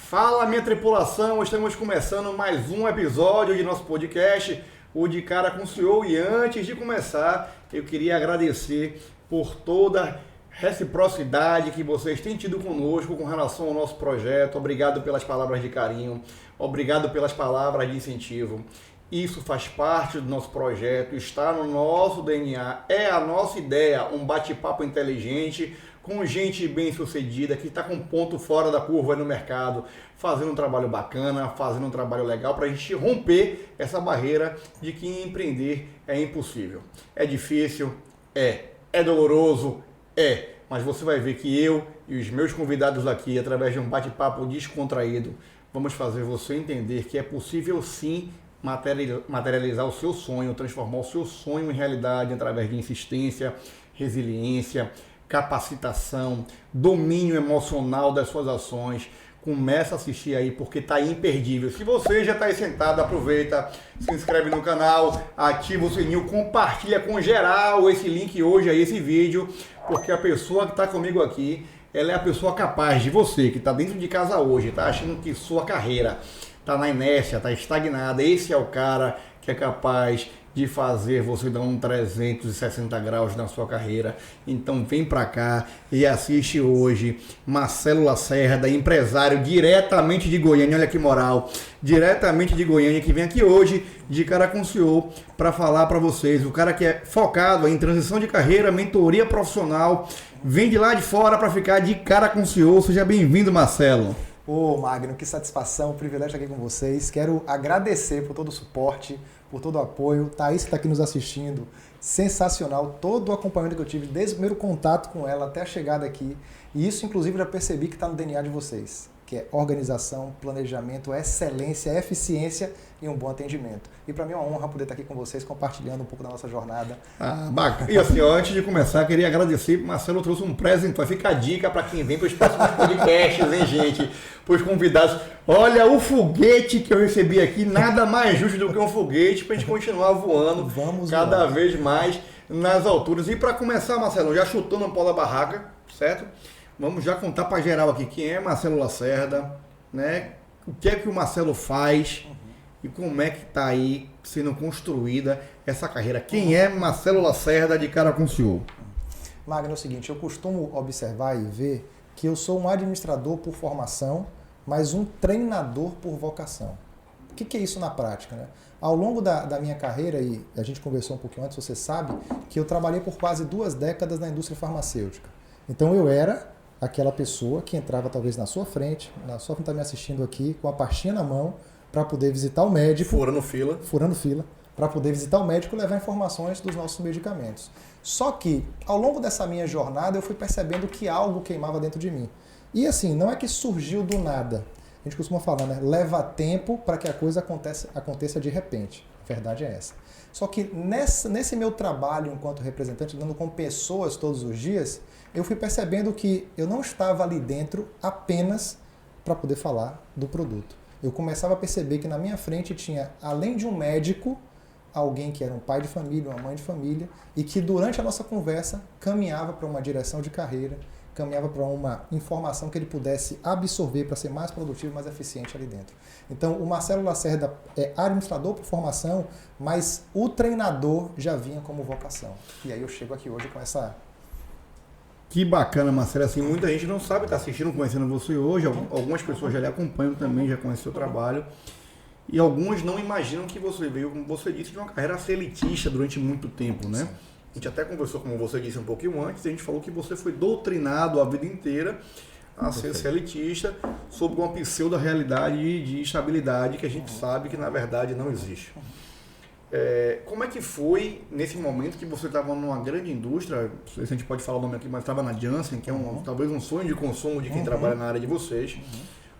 Fala, minha tripulação, estamos começando mais um episódio de nosso podcast, o De Cara com o CEO. E antes de começar, eu queria agradecer por toda a reciprocidade que vocês têm tido conosco com relação ao nosso projeto. Obrigado pelas palavras de carinho, obrigado pelas palavras de incentivo. Isso faz parte do nosso projeto, está no nosso DNA, é a nossa ideia, um bate-papo inteligente, com gente bem sucedida, que está com ponto fora da curva no mercado, fazendo um trabalho bacana, fazendo um trabalho legal para a gente romper essa barreira de que empreender é impossível. É difícil, é doloroso, mas você vai ver que eu e os meus convidados aqui, através de um bate-papo descontraído, vamos fazer você entender que é possível sim materializar o seu sonho, transformar o seu sonho em realidade através de insistência, resiliência, capacitação, domínio emocional das suas ações. Começa a assistir aí porque tá imperdível. Se você já está aí sentado, aproveita, se inscreve no canal, ativa o sininho, compartilha com geral esse link hoje aí, esse vídeo, porque a pessoa que está comigo aqui, ela é a pessoa capaz de você, que está dentro de casa hoje, está achando que sua carreira está na inércia, está estagnada. Esse é o cara que é capaz de fazer você dar um 360 graus na sua carreira. Então vem pra cá e assiste hoje Marcelo Lacerda, empresário diretamente de Goiânia, olha que moral, diretamente de Goiânia, que vem aqui hoje de cara com o CEO para falar para vocês, o cara que é focado em transição de carreira, mentoria profissional, vem de lá de fora para ficar de cara com o CEO. Seja bem-vindo, Marcelo. Ô Magno, que satisfação, privilégio estar aqui com vocês. Quero agradecer por todo o suporte, por todo o apoio. Thaís que está aqui nos assistindo, sensacional. Todo o acompanhamento que eu tive, desde o primeiro contato com ela até a chegada aqui. E isso, inclusive, já percebi que está no DNA de vocês, que é organização, planejamento, excelência, eficiência e um bom atendimento. E para mim é uma honra poder estar aqui com vocês, compartilhando um pouco da nossa jornada. Bacana. E assim, antes de começar, queria agradecer, Marcelo trouxe um presente, vai ficar a dica para quem vem para os próximos podcasts, hein, gente? Para os convidados. Olha o foguete que eu recebi aqui, nada mais justo do que um foguete para a gente continuar voando cada vez mais nas alturas. E para começar, Marcelo, já chutando o pau da barraca, certo? Vamos já contar para geral aqui quem é Marcelo Lacerda, né? O que é que o Marcelo faz e como é que está aí sendo construída essa carreira. Quem é Marcelo Lacerda de cara com o CEO? Magno, é o seguinte, eu costumo observar e ver que eu sou um administrador por formação, mas um treinador por vocação. O que é isso na prática, né? Ao longo da minha carreira, e a gente conversou um pouquinho antes, você sabe que eu trabalhei por quase 2 décadas na indústria farmacêutica. Então eu era aquela pessoa que entrava talvez na sua frente está me assistindo aqui, com a pastinha na mão, para poder visitar o médico. Furando fila. Para poder visitar o médico e levar informações dos nossos medicamentos. Só que, ao longo dessa minha jornada, eu fui percebendo que algo queimava dentro de mim. E assim, não é que surgiu do nada. A gente costuma falar, né? Leva tempo para que a coisa aconteça de repente. A verdade é essa. Só que nesse meu trabalho enquanto representante, lidando com pessoas todos os dias, eu fui percebendo que eu não estava ali dentro apenas para poder falar do produto. Eu começava a perceber que na minha frente tinha, além de um médico, alguém que era um pai de família, uma mãe de família, e que durante a nossa conversa caminhava para uma direção de carreira, caminhava para uma informação que ele pudesse absorver para ser mais produtivo, mais eficiente ali dentro. Então, o Marcelo Lacerda é administrador por formação, mas o treinador já vinha como vocação. E aí eu chego aqui hoje com essa... Que bacana, Marcelo. Assim, muita gente não sabe, está assistindo, conhecendo você hoje. Algumas pessoas já lhe acompanham também, já conhecem o seu trabalho. E alguns não imaginam que você veio, como você disse, de uma carreira elitista durante muito tempo, né? A gente até conversou, como você disse um pouquinho antes, a gente falou que você foi doutrinado a vida inteira a ser elitista sob uma pseudo-realidade de estabilidade que a gente sabe que na verdade não existe. Como é que foi nesse momento que você estava numa grande indústria, não sei se a gente pode falar o nome aqui, mas estava na Janssen, que é talvez um sonho de consumo de quem trabalha na área de vocês,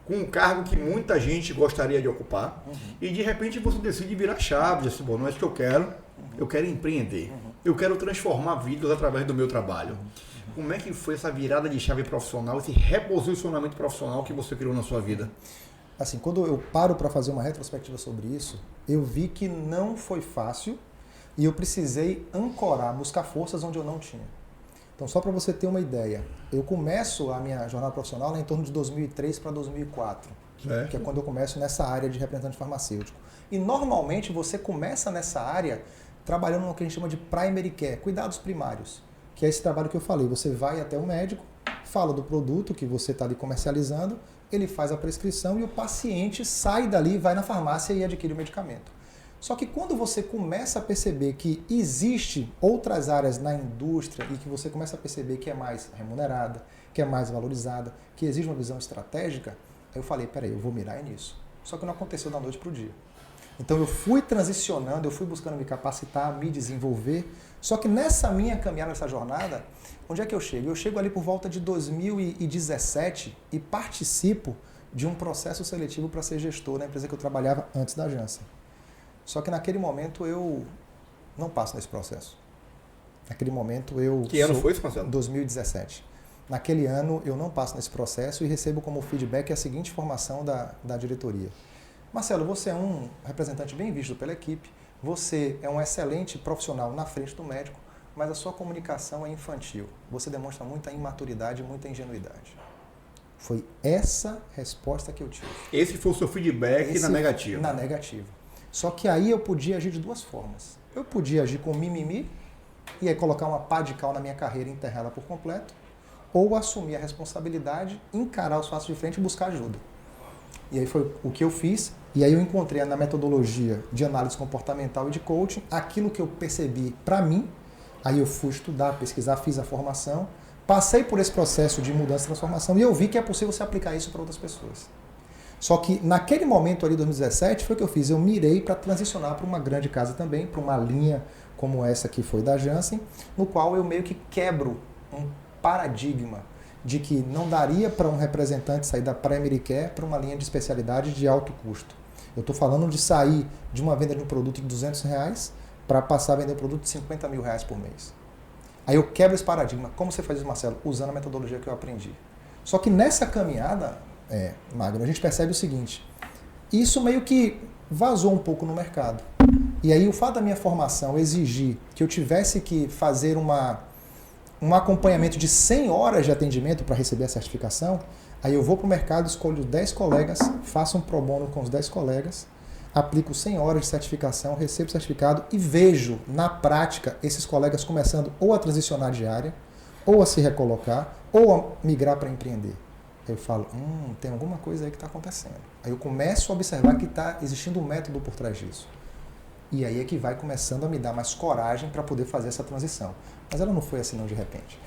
com um cargo que muita gente gostaria de ocupar, e de repente você decide virar chave, assim, bom, não é isso que eu quero empreender, eu quero transformar vidas através do meu trabalho. Como é que foi essa virada de chave profissional, esse reposicionamento profissional que você criou na sua vida? Assim, quando eu paro para fazer uma retrospectiva sobre isso, eu vi que não foi fácil e eu precisei ancorar, buscar forças onde eu não tinha. Então, só para você ter uma ideia, eu começo a minha jornada profissional em torno de 2003 para 2004. Certo. que é quando eu começo nessa área de representante farmacêutico. E normalmente você começa nessa área trabalhando no que a gente chama de primary care, cuidados primários, que é esse trabalho que eu falei. Você vai até o médico, fala do produto que você está ali comercializando, ele faz a prescrição e o paciente sai dali, vai na farmácia e adquire o medicamento. Só que quando você começa a perceber que existe outras áreas na indústria e que você começa a perceber que é mais remunerada, que é mais valorizada, que exige uma visão estratégica, aí eu falei, peraí, eu vou mirar nisso. Só que não aconteceu da noite para o dia. Então eu fui transicionando, eu fui buscando me capacitar, me desenvolver. Só que nessa minha caminhada, nessa jornada, onde é que eu chego? Eu chego ali por volta de 2017 e participo de um processo seletivo para ser gestor na empresa que eu trabalhava antes da Janssen. Só que naquele momento eu não passo nesse processo. Naquele momento eu... Que ano foi isso, Marcelo? 2017. Naquele ano eu não passo nesse processo e recebo como feedback a seguinte informação da diretoria. Marcelo, você é um representante bem visto pela equipe, você é um excelente profissional na frente do médico, mas a sua comunicação é infantil. Você demonstra muita imaturidade e muita ingenuidade. Foi essa resposta que eu tive. Esse foi o seu feedback na negativa? Na negativa. Só que aí eu podia agir de duas formas. Eu podia agir com mimimi e aí colocar uma pá de cal na minha carreira e enterrá-la por completo, ou assumir a responsabilidade, encarar os fatos de frente e buscar ajuda. E aí foi o que eu fiz, e aí eu encontrei na metodologia de análise comportamental e de coaching aquilo que eu percebi para mim, aí eu fui estudar, pesquisar, fiz a formação, passei por esse processo de mudança e transformação e eu vi que é possível se aplicar isso para outras pessoas. Só que naquele momento ali, 2017, foi o que eu fiz, eu mirei para transicionar para uma grande casa também, para uma linha como essa que foi da Janssen, no qual eu meio que quebro um paradigma de que não daria para um representante sair da primary care para uma linha de especialidade de alto custo. Eu estou falando de sair de uma venda de um produto de R$200 para passar a vender um produto de R$50 mil por mês. Aí eu quebro esse paradigma. Como você faz isso, Marcelo? Usando a metodologia que eu aprendi. Só que nessa caminhada, Magno, a gente percebe o seguinte, isso meio que vazou um pouco no mercado. E aí o fato da minha formação exigir que eu tivesse que fazer um acompanhamento de 100 horas de atendimento para receber a certificação, aí eu vou para o mercado, escolho 10 colegas, faço um pro bono com os 10 colegas, aplico 100 horas de certificação, recebo o certificado e vejo na prática esses colegas começando ou a transicionar de área, ou a se recolocar, ou a migrar para empreender. Eu falo, tem alguma coisa aí que está acontecendo. Aí eu começo a observar que está existindo um método por trás disso. E aí é que vai começando a me dar mais coragem para poder fazer essa transição. Mas ela não foi assim não de repente.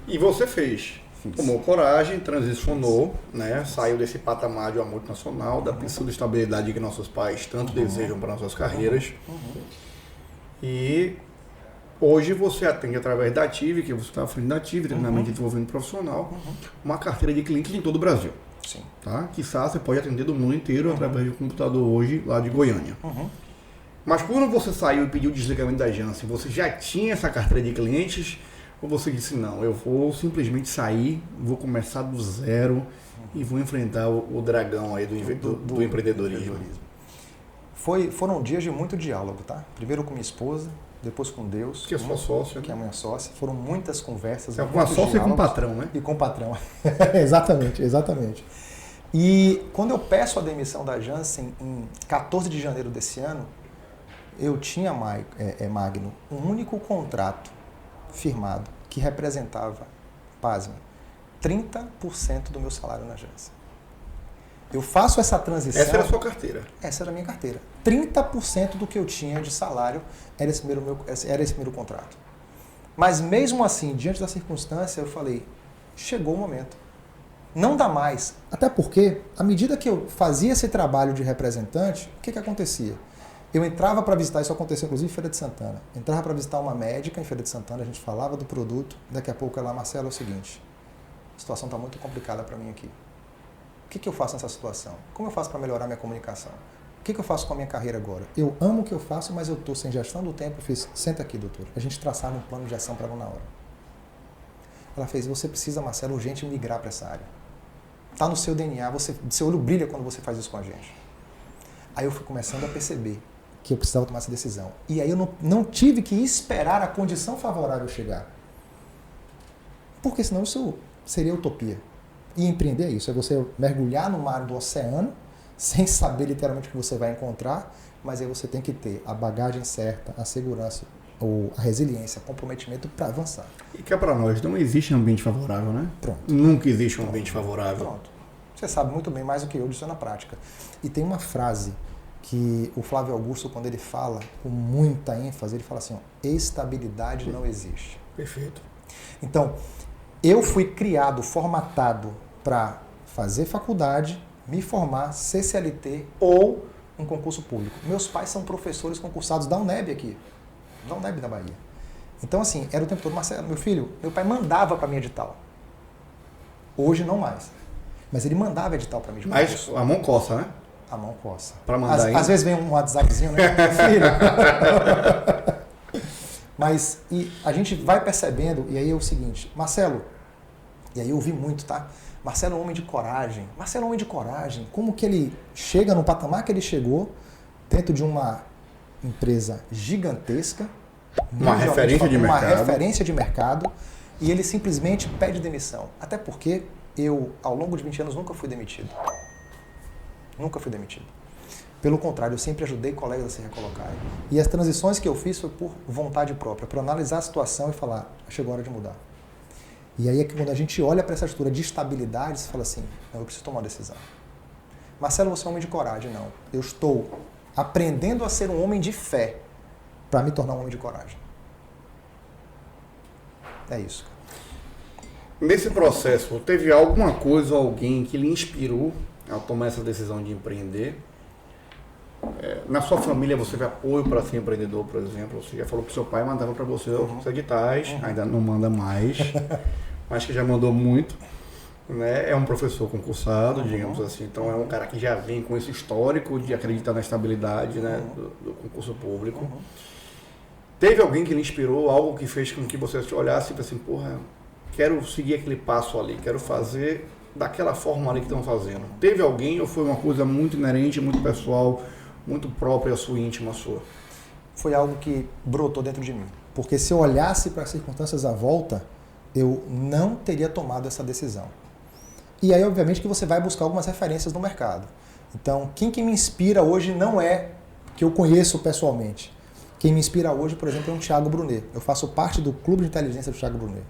E você fez? Fiz. Tomou coragem, transicionou, né? Saiu desse patamar de uma multinacional, da pseudo-estabilidade que nossos pais tanto desejam para nossas carreiras. E hoje você atende através da Ative, que você está à frente da Ative, treinamento de desenvolvimento profissional, uma carteira de clientes em todo o Brasil. Sim. Tá? Quiçá você pode atender do mundo inteiro através do computador hoje lá de Goiânia. Mas quando você saiu e pediu o desligamento da Janssen, você já tinha essa carteira de clientes? Ou você disse, não, eu vou simplesmente sair, vou começar do zero e vou enfrentar o dragão aí do empreendedorismo? Foram dias de muito diálogo, tá? Primeiro com minha esposa, depois com Deus. Que é sua sócia. Que é a minha sócia. Foram muitas conversas. É com a sócia e com o patrão, né? E com o patrão. Exatamente, exatamente. E quando eu peço a demissão da Janssen em 14 de janeiro desse ano, eu tinha, Magno, um único contrato firmado que representava, pasme, 30% do meu salário na Janssen. Eu faço essa transição... Essa era a sua carteira? Essa era a minha carteira. 30% do que eu tinha de salário era esse primeiro contrato. Mas mesmo assim, diante da circunstância, eu falei, chegou o momento. Não dá mais. Até porque, à medida que eu fazia esse trabalho de representante, o que acontecia? Eu entrava para visitar, isso aconteceu inclusive em Feira de Santana, entrava para visitar uma médica em Feira de Santana, a gente falava do produto, daqui a pouco ela, Marcelo, é o seguinte, a situação está muito complicada para mim aqui. O que eu faço nessa situação? Como eu faço para melhorar minha comunicação? O que eu faço com a minha carreira agora? Eu amo o que eu faço, mas eu estou sem gestão do tempo, senta aqui, doutor. A gente traçava um plano de ação para não na hora. Ela fez, você precisa, Marcelo, urgente migrar para essa área. Está no seu DNA, seu olho brilha quando você faz isso com a gente. Aí eu fui começando a perceber que eu precisava tomar essa decisão. E aí eu não tive que esperar a condição favorável chegar. Porque senão isso seria utopia. E empreender é isso, é você mergulhar no mar do oceano, sem saber literalmente o que você vai encontrar, mas aí você tem que ter a bagagem certa, a segurança, ou a resiliência, o comprometimento para avançar. E que é para nós, não existe ambiente favorável, né? Pronto. Nunca existe um ambiente favorável. Pronto. Você sabe muito bem, mais do que eu, disso na prática. E tem uma frase que o Flávio Augusto, quando ele fala com muita ênfase, ele fala assim, ó, estabilidade não existe. Perfeito. Então, eu fui criado, formatado para fazer faculdade, me formar, ser CLT ou um concurso público. Meus pais são professores concursados da UNEB aqui, da UNEB da Bahia. Então, assim, era o tempo todo, Marcelo, meu filho, meu pai mandava para mim edital. Hoje não mais. Mas ele mandava edital para mim. Mas a mão coça, né? A mão coça. Para mandar às vezes vem um WhatsAppzinho, né? Filho. Mas e a gente vai percebendo, e aí é o seguinte, Marcelo, e aí eu ouvi muito, tá? Marcelo é um homem de coragem. Marcelo é um homem de coragem. Como que ele chega no patamar que ele chegou, dentro de uma empresa gigantesca, uma referência de mercado. Uma referência de mercado, e ele simplesmente pede demissão. Até porque eu, ao longo de 20 anos, nunca fui demitido. Nunca fui demitido. Pelo contrário, eu sempre ajudei colegas a se recolocarem. E as transições que eu fiz foi por vontade própria, para analisar a situação e falar, chegou a hora de mudar. E aí é que quando a gente olha para essa estrutura de estabilidade, você fala assim, não, eu preciso tomar uma decisão. Marcelo, você é um homem de coragem. Não. Eu estou aprendendo a ser um homem de fé para me tornar um homem de coragem. É isso. Nesse processo, teve alguma coisa, alguém que lhe inspirou a tomar essa decisão de empreender? Na sua família você teve apoio para ser empreendedor, por exemplo? Você já falou que seu pai mandava para você os editais, ainda não manda mais, mas que já mandou muito. Né? É um professor concursado, digamos assim, então é um cara que já vem com esse histórico de acreditar na estabilidade, né, do concurso público. Teve alguém que lhe inspirou, algo que fez com que você olhasse e assim, porra, quero seguir aquele passo ali, quero fazer daquela forma ali que estão fazendo? Teve alguém ou foi uma coisa muito inerente, muito pessoal, muito própria, sua, íntima sua? Foi algo que brotou dentro de mim. Porque se eu olhasse para as circunstâncias à volta, eu não teria tomado essa decisão. E aí, obviamente, que você vai buscar algumas referências no mercado. Então, quem que me inspira hoje não é que eu conheço pessoalmente. Quem me inspira hoje, por exemplo, é o Thiago Brunet. Eu faço parte do clube de inteligência do Thiago Brunet.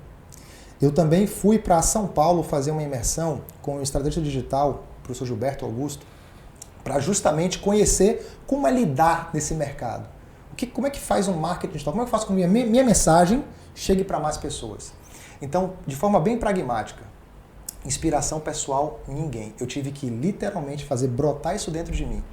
Eu também fui para São Paulo fazer uma imersão com o estrategista digital, o professor Gilberto Augusto, para justamente conhecer como é lidar nesse mercado. Como é que faz um marketing digital? Como é que eu faço com que minha mensagem chegue para mais pessoas? Então, de forma bem pragmática, inspiração pessoal, ninguém. Eu tive que literalmente fazer brotar isso dentro de mim.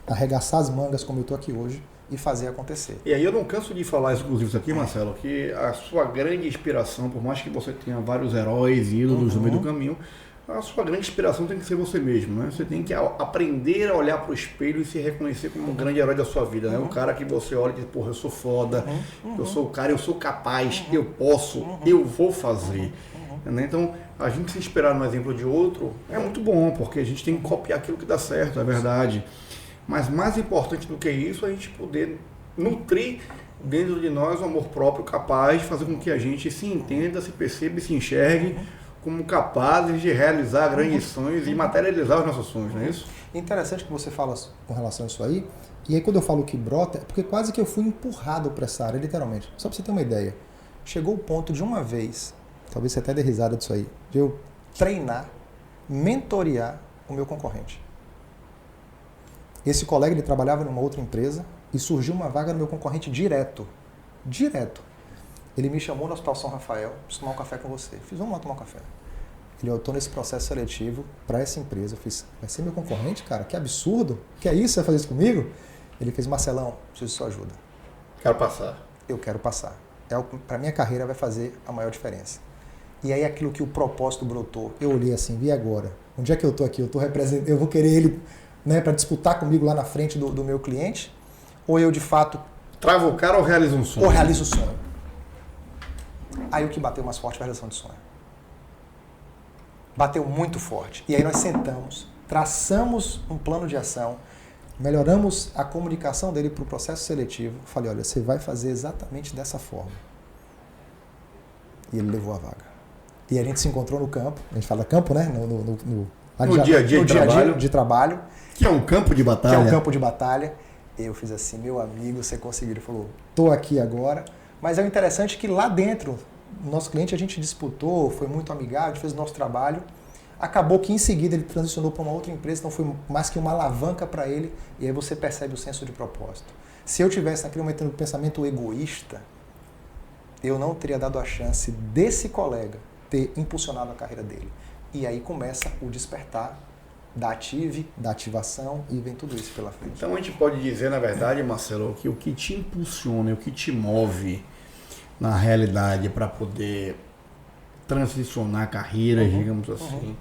Arregaçar as mangas como eu estou aqui hoje e fazer acontecer. E aí eu não canso de falar exclusivos aqui, Marcelo, que a sua grande inspiração, por mais que você tenha vários heróis e ídolos no meio do caminho, a sua grande inspiração tem que ser você mesmo, né? Você tem que aprender a olhar para o espelho e se reconhecer como um grande herói da sua vida, né? O cara que você olha e diz, porra, eu sou foda, eu sou o cara, eu sou capaz, eu posso, eu vou fazer. Né? Então, a gente se inspirar no exemplo de outro é muito bom, porque a gente tem que copiar aquilo que dá certo, é verdade. Mas mais importante do que isso, é a gente poder nutrir dentro de nós um amor próprio capaz de fazer com que a gente se entenda, se perceba e se enxergue como capazes de realizar grandes sonhos e materializar os nossos sonhos, não é isso? Interessante que você fala com relação a isso aí. E aí quando eu falo que brota, é porque quase que eu fui empurrado para essa área, literalmente. Só para você ter uma ideia. Chegou o ponto de uma vez, talvez você até dê risada disso aí, de eu treinar, mentorear o meu concorrente. Esse colega, ele trabalhava numa outra empresa e surgiu uma vaga no meu concorrente direto. Direto. Ele me chamou no Hospital São Rafael, preciso tomar um café com você. Eu fiz, vamos lá tomar um café. Ele, eu estou nesse processo seletivo para essa empresa. Eu fiz, vai ser meu concorrente, cara? Que absurdo. Que é isso? Você vai fazer isso comigo? Ele fez, Marcelão, preciso de sua ajuda. Quero passar. Eu quero passar. Para minha carreira vai fazer a maior diferença. E aí aquilo que o propósito brotou, eu olhei assim, e agora? Onde é que eu estou aqui? Eu vou querer ele, né, para disputar comigo lá na frente do meu cliente? Ou eu de fato... Trava o cara ou realiza um sonho? Ou realizo o sonho. Aí o que bateu mais forte foi a realização de sonho. Bateu muito forte. E aí nós sentamos, traçamos um plano de ação, melhoramos a comunicação dele para o processo seletivo. Falei, olha, você vai fazer exatamente dessa forma. E ele levou a vaga. E a gente se encontrou no campo, a gente fala campo, né? No dia a dia de trabalho. Que é um campo de batalha. Que é um campo de batalha. Eu fiz assim, meu amigo, você conseguiu. Ele falou, tô aqui agora. Mas é o interessante que lá dentro, o nosso cliente, a gente disputou, foi muito amigável, a gente fez o nosso trabalho. Acabou que em seguida ele transicionou para uma outra empresa, então foi mais que uma alavanca para ele. E aí você percebe o senso de propósito. Se eu tivesse naquele momento no pensamento egoísta, eu não teria dado a chance desse colega ter impulsionado a carreira dele. E aí começa o despertar da ative, da ativação e vem tudo isso pela frente. Então a gente pode dizer, na verdade, Marcelo, que o que te impulsiona, o que te move na realidade para poder transicionar carreiras, digamos assim,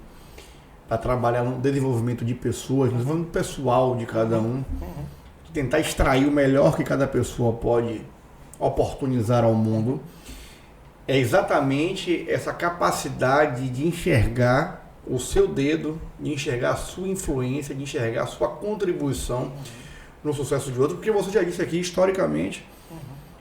para trabalhar no desenvolvimento de pessoas, no desenvolvimento pessoal de cada um, tentar extrair o melhor que cada pessoa pode oportunizar ao mundo, é exatamente essa capacidade de enxergar o seu dedo, de enxergar a sua influência, de enxergar a sua contribuição no sucesso de outro, porque você já disse aqui, historicamente,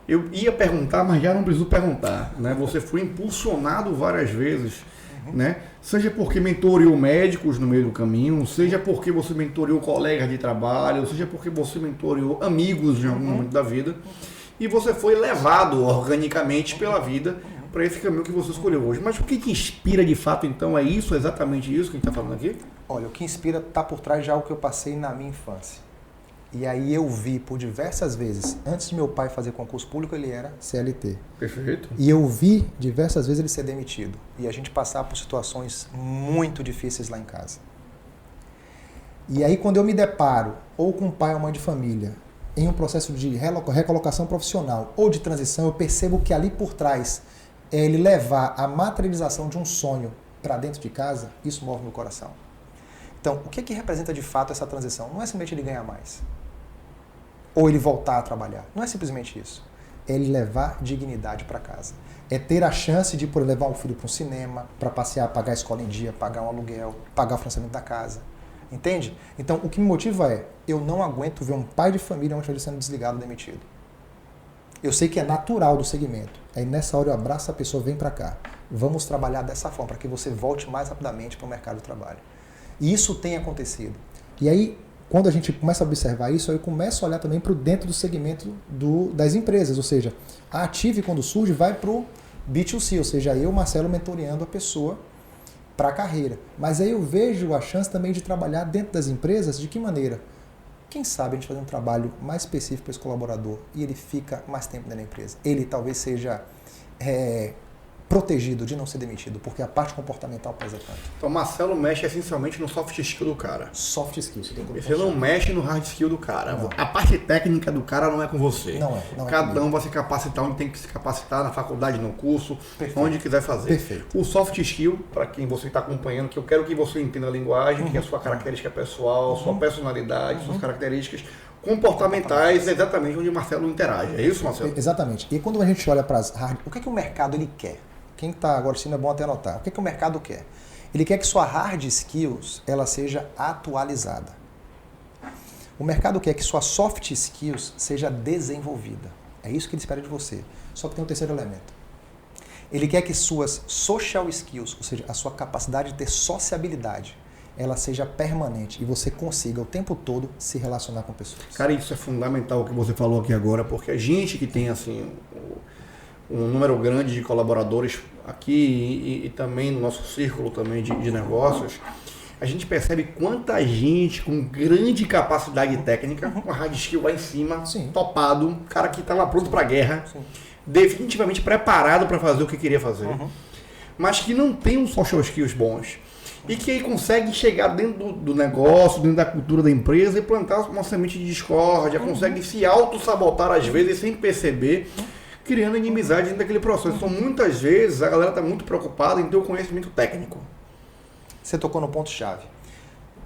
eu ia perguntar, mas já não preciso perguntar, né? Você foi impulsionado várias vezes, né? Seja porque mentoreou médicos no meio do caminho, seja porque você mentoreou colegas de trabalho, seja porque você mentoreou amigos em algum momento da vida, e você foi levado organicamente pela vida para esse caminho que você escolheu hoje. Mas o que te inspira de fato, então, é isso, exatamente isso que a gente está falando aqui? Olha, o que inspira está por trás de algo que eu passei na minha infância. E aí eu vi por diversas vezes, antes de meu pai fazer concurso público, ele era CLT. Perfeito. E eu vi diversas vezes ele ser demitido. E a gente passar por situações muito difíceis lá em casa. E aí quando eu me deparo, ou com um pai ou mãe de família, em um processo de recolocação profissional ou de transição, eu percebo que ali por trás é ele levar a materialização de um sonho para dentro de casa, isso move meu coração. Então, o que representa de fato essa transição? Não é simplesmente ele ganhar mais. Ou ele voltar a trabalhar. Não é simplesmente isso. É ele levar dignidade para casa. É ter a chance de por levar o filho para um cinema, para passear, pagar a escola em dia, pagar um aluguel, pagar o financiamento da casa. Entende? Então, o que me motiva é, eu não aguento ver um pai de família onde ele sendo desligado ou demitido. Eu sei que é natural do segmento. Aí nessa hora eu abraço a pessoa, vem para cá. Vamos trabalhar dessa forma, para que você volte mais rapidamente para o mercado de trabalho. E isso tem acontecido. E aí, quando a gente começa a observar isso, eu começo a olhar também para dentro do segmento das empresas. Ou seja, a Ative, quando surge, vai para o B2C, ou seja, eu, Marcelo, mentoreando a pessoa para a carreira. Mas aí eu vejo a chance também de trabalhar dentro das empresas, de que maneira? Quem sabe a gente fazer um trabalho mais específico para esse colaborador e ele fica mais tempo dentro da empresa. Ele talvez seja protegido de não ser demitido, porque a parte comportamental pesa tanto. Então, Marcelo mexe essencialmente no soft skill do cara. Soft skill. Você não mexe no hard skill do cara. Não. A parte técnica do cara não é com você. Não Cada um vai se capacitar onde tem que se capacitar, na faculdade, no curso, Perfeito. Onde quiser fazer. Perfeito. O soft skill, para quem você está acompanhando, que eu quero que você entenda a linguagem, que é a sua característica pessoal, sua personalidade, suas características comportamentais, é exatamente onde o Marcelo interage. É isso, Marcelo? Exatamente. E quando a gente olha para as hard... O que o mercado ele quer? Quem está agora assistindo é bom até anotar. O que o mercado quer? Ele quer que sua hard skills ela seja atualizada. O mercado quer que sua soft skills seja desenvolvida. É isso que ele espera de você. Só que tem um terceiro elemento. Ele quer que suas social skills, ou seja, a sua capacidade de ter sociabilidade, ela seja permanente e você consiga o tempo todo se relacionar com pessoas. Cara, isso é fundamental o que você falou aqui agora, porque a gente que tem assim um número grande de colaboradores aqui e também no nosso círculo também de negócios, a gente percebe quanta gente com grande capacidade técnica, com a hard skill lá em cima, Sim. topado, cara que está lá pronto para a guerra, Sim. definitivamente preparado para fazer o que queria fazer, mas que não tem uns social skills bons. E que aí consegue chegar dentro do negócio, dentro da cultura da empresa e plantar uma semente de discórdia, consegue se auto-sabotar às vezes sem perceber, criando inimizade dentro daquele processo. Então, muitas vezes, a galera está muito preocupada em ter o conhecimento técnico. Você tocou no ponto-chave.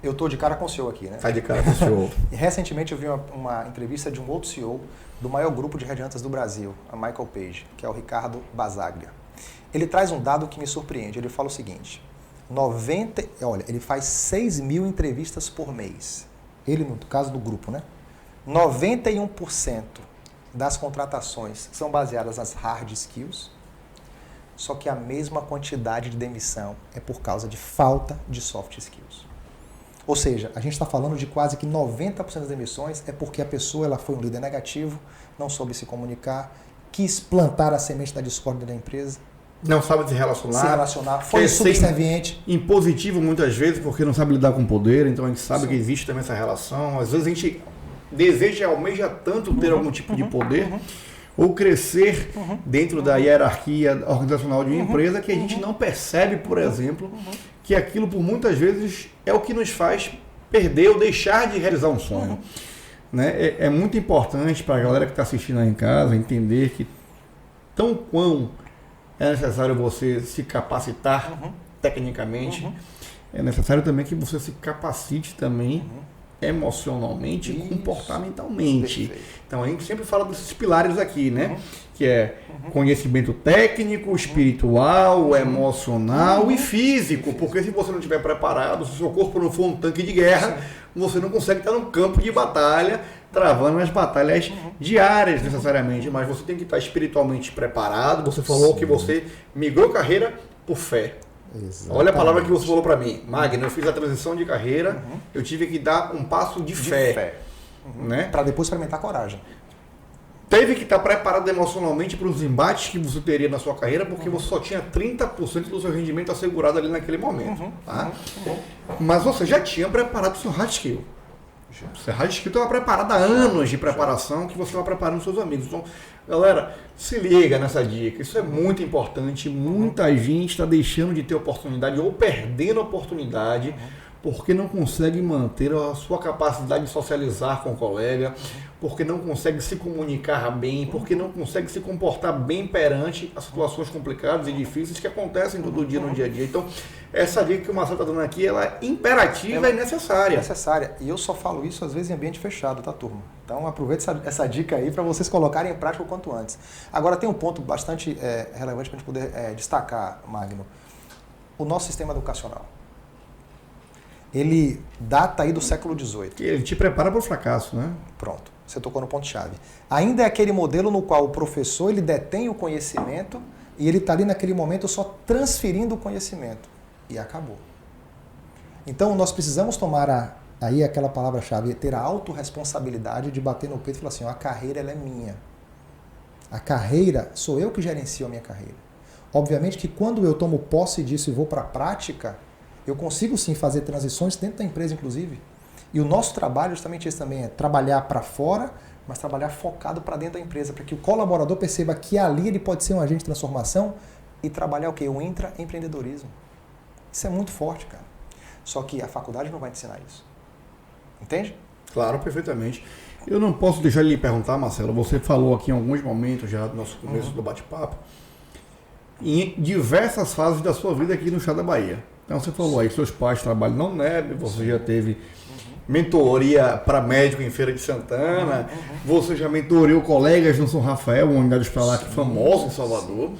Eu estou de cara com o CEO aqui, né? Sai de cara com o CEO. E recentemente eu vi uma entrevista de um outro CEO do maior grupo de headhunters do Brasil, a Michael Page, que é o Ricardo Basaglia. Ele traz um dado que me surpreende. Ele fala o seguinte, ele faz 6.000 entrevistas por mês. Ele, no caso do grupo, né? 91% das contratações são baseadas nas hard skills, Só que a mesma quantidade de demissão é por causa de falta de soft skills. Ou seja, a gente está falando de quase que 90% das demissões é porque a pessoa ela foi um líder negativo, não soube se comunicar, quis plantar a semente da discórdia da empresa. Não sabe se relacionar, foi subserviente. Impositivo muitas vezes porque não sabe lidar com poder, então a gente sabe que existe também essa relação. Às vezes a gente deseja, almeja tanto ter algum tipo de poder ou crescer dentro da hierarquia organizacional de uma empresa que a gente não percebe, por exemplo, que aquilo por muitas vezes é o que nos faz perder ou deixar de realizar um sonho. Né? É muito importante para a galera que está assistindo aí em casa entender que tão quão é necessário você se capacitar tecnicamente, é necessário também que você se capacite também emocionalmente e comportamentalmente. Perfeito. Então a gente sempre fala desses pilares aqui, né? Que é conhecimento técnico, espiritual, emocional e físico. Porque se você não estiver preparado, se o seu corpo não for um tanque de guerra, você não consegue estar no campo de batalha, travando as batalhas diárias necessariamente. Mas você tem que estar espiritualmente preparado. Você falou que você migrou carreira por fé. Exatamente. Olha a palavra que você falou para mim. Magno, eu fiz a transição de carreira, eu tive que dar um passo de fé. Né? Para depois experimentar coragem. Teve que estar preparado emocionalmente para os embates que você teria na sua carreira, porque você só tinha 30% do seu rendimento assegurado ali naquele momento. Tá? Mas você já tinha preparado o seu hard skill. O seu hard skill estava preparado há anos de preparação que você estava preparando os seus amigos. Então, galera, se liga nessa dica. Isso é muito importante. Muita gente está deixando de ter oportunidade ou perdendo a oportunidade porque não consegue manter a sua capacidade de socializar com o colega, porque não consegue se comunicar bem, porque não consegue se comportar bem perante as situações complicadas e difíceis que acontecem todo dia no dia a dia. Então, essa dica que o Marcelo está dando aqui, ela é imperativa e necessária. Necessária. E eu só falo isso às vezes em ambiente fechado, tá, turma? Então, aproveite essa dica aí para vocês colocarem em prática o quanto antes. Agora, tem um ponto bastante relevante para a gente poder destacar, Magno. O nosso sistema educacional. Ele data aí do século XVIII. Ele te prepara para o fracasso, né? Pronto, você tocou no ponto-chave. Ainda é aquele modelo no qual o professor ele detém o conhecimento e ele está ali naquele momento só transferindo o conhecimento. E acabou. Então nós precisamos tomar aí aquela palavra-chave, ter a autorresponsabilidade de bater no peito e falar assim, a carreira ela é minha. A carreira, sou eu que gerencio a minha carreira. Obviamente que quando eu tomo posse disso e vou para a prática, eu consigo sim fazer transições dentro da empresa, inclusive. E o nosso trabalho justamente esse também, é trabalhar para fora, mas trabalhar focado para dentro da empresa, para que o colaborador perceba que ali ele pode ser um agente de transformação e trabalhar o quê? O intraempreendedorismo. Isso é muito forte, cara. Só que a faculdade não vai te ensinar isso. Entende? Claro, perfeitamente. Eu não posso deixar de lhe perguntar, Marcelo, você falou aqui em alguns momentos já do nosso começo do bate-papo, em diversas fases da sua vida aqui no Estado da Bahia. Então você falou aí que seus pais trabalham na UNEB, você já teve mentoria para médico em Feira de Santana, você já mentoriou colegas no São Rafael, uma unidade hospitalar famosa em Salvador.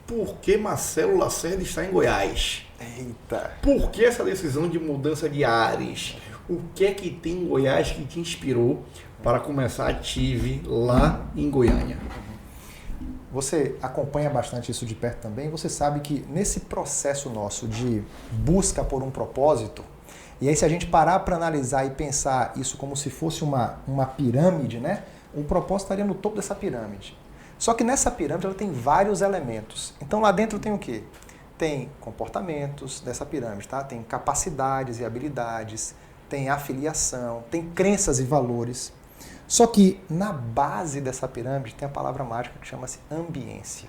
Por que Marcelo Lacerda está em Goiás? Eita! Por que essa decisão de mudança de ares? O que é que tem em Goiás que te inspirou para começar a TIV lá em Goiânia? Você acompanha bastante isso de perto também, você sabe que nesse processo nosso de busca por um propósito, e aí se a gente parar para analisar e pensar isso como se fosse uma pirâmide, né? O propósito estaria no topo dessa pirâmide. Só que nessa pirâmide ela tem vários elementos. Então lá dentro tem o quê? Tem comportamentos dessa pirâmide, tá? Tem capacidades e habilidades, tem afiliação, tem crenças e valores. Só que na base dessa pirâmide tem a palavra mágica que chama-se ambiência.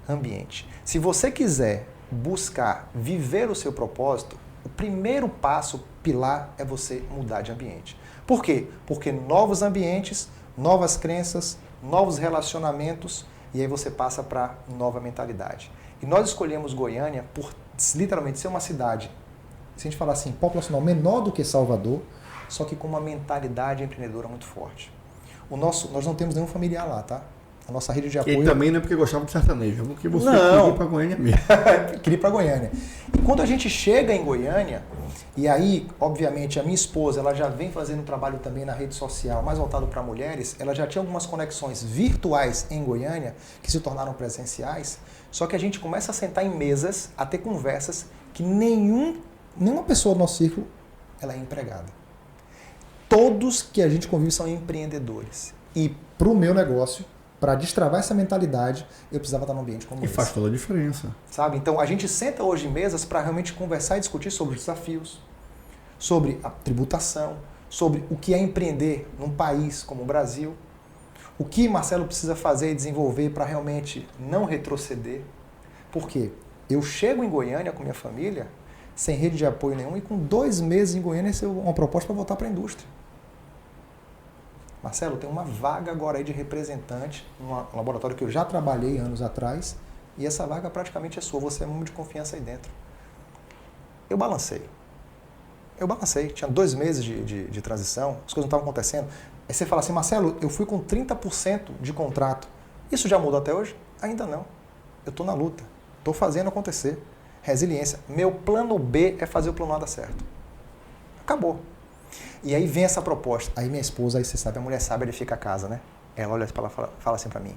Ambiente. Se você quiser buscar viver o seu propósito, o primeiro passo, pilar, é você mudar de ambiente. Por quê? Porque novos ambientes, novas crenças, novos relacionamentos, e aí você passa para nova mentalidade. E nós escolhemos Goiânia por literalmente ser uma cidade, se a gente falar assim, populacional menor do que Salvador, só que com uma mentalidade empreendedora muito forte. Nós não temos nenhum familiar lá, tá? A nossa rede de E apoio... também não é porque gostava de sertanejo, porque você Não. queria ir para Goiânia mesmo. Queria ir para Goiânia. E quando a gente chega em Goiânia, e aí, obviamente, a minha esposa, ela já vem fazendo um trabalho também na rede social, mais voltado para mulheres, ela já tinha algumas conexões virtuais em Goiânia, que se tornaram presenciais, só que a gente começa a sentar em mesas, a ter conversas que nenhuma pessoa do nosso círculo, ela é empregada. Todos que a gente convive são empreendedores. E para o meu negócio, para destravar essa mentalidade, eu precisava estar num ambiente como esse. E faz toda a diferença. Sabe? Então, a gente senta hoje em mesas para realmente conversar e discutir sobre os desafios, sobre a tributação, sobre o que é empreender num país como o Brasil, o que Marcelo precisa fazer e desenvolver para realmente não retroceder. Por quê? Eu chego em Goiânia com minha família, sem rede de apoio nenhum, e com 2 meses em Goiânia, essa é uma proposta para voltar para a indústria. Marcelo, tem uma vaga agora aí de representante num laboratório que eu já trabalhei anos atrás, e essa vaga praticamente é sua, você é um homem de confiança aí dentro. Eu balancei, tinha 2 meses de transição, as coisas não estavam acontecendo. Aí você fala assim, Marcelo, eu fui com 30% de contrato, isso já mudou até hoje? Ainda não, eu estou na luta, estou fazendo acontecer. Resiliência, meu plano B é fazer o plano A dar certo. Acabou. E aí vem essa proposta. Aí minha esposa, aí você sabe, a mulher sabe, ele fica a casa, né? Ela olha para fala assim para mim,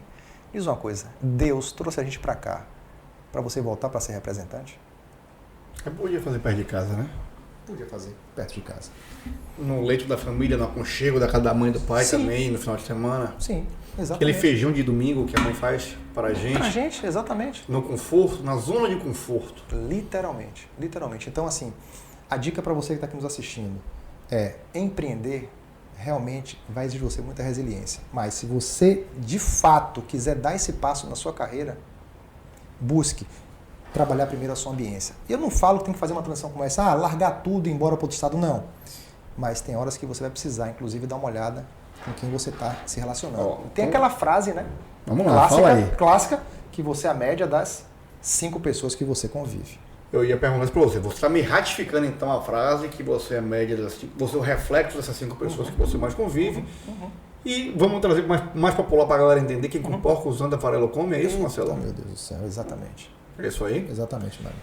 diz uma coisa, Deus trouxe a gente para cá para você voltar para ser representante? Eu podia fazer perto de casa, né? Podia fazer perto de casa. No leito da família, no aconchego da casa da mãe e do pai. Sim. Também, no final de semana. Sim, exatamente. Aquele feijão de domingo que a mãe faz para a gente. Pra gente, exatamente. No conforto, na zona de conforto. Literalmente, literalmente. Então, assim, a dica para você que está aqui nos assistindo é empreender realmente vai exigir de você muita resiliência. Mas se você, de fato, quiser dar esse passo na sua carreira, busque trabalhar primeiro a sua ambiência. Eu não falo que tem que fazer uma transição como essa, largar tudo e ir embora para outro estado, não. Mas tem horas que você vai precisar, inclusive, dar uma olhada com quem você está se relacionando. Tem aquela frase, né? Vamos lá, fala aí. Clássica, que você é a média das 5 pessoas que você convive. Eu ia perguntar isso para você. Você está me ratificando, então, a frase que você é a média das 5, você é o reflexo dessas 5 pessoas que você mais convive. E vamos trazer mais popular para a galera entender que com porco usando a farelo come, é isso, Marcelo? Meu Deus do céu, exatamente. É isso aí? Exatamente, Mário.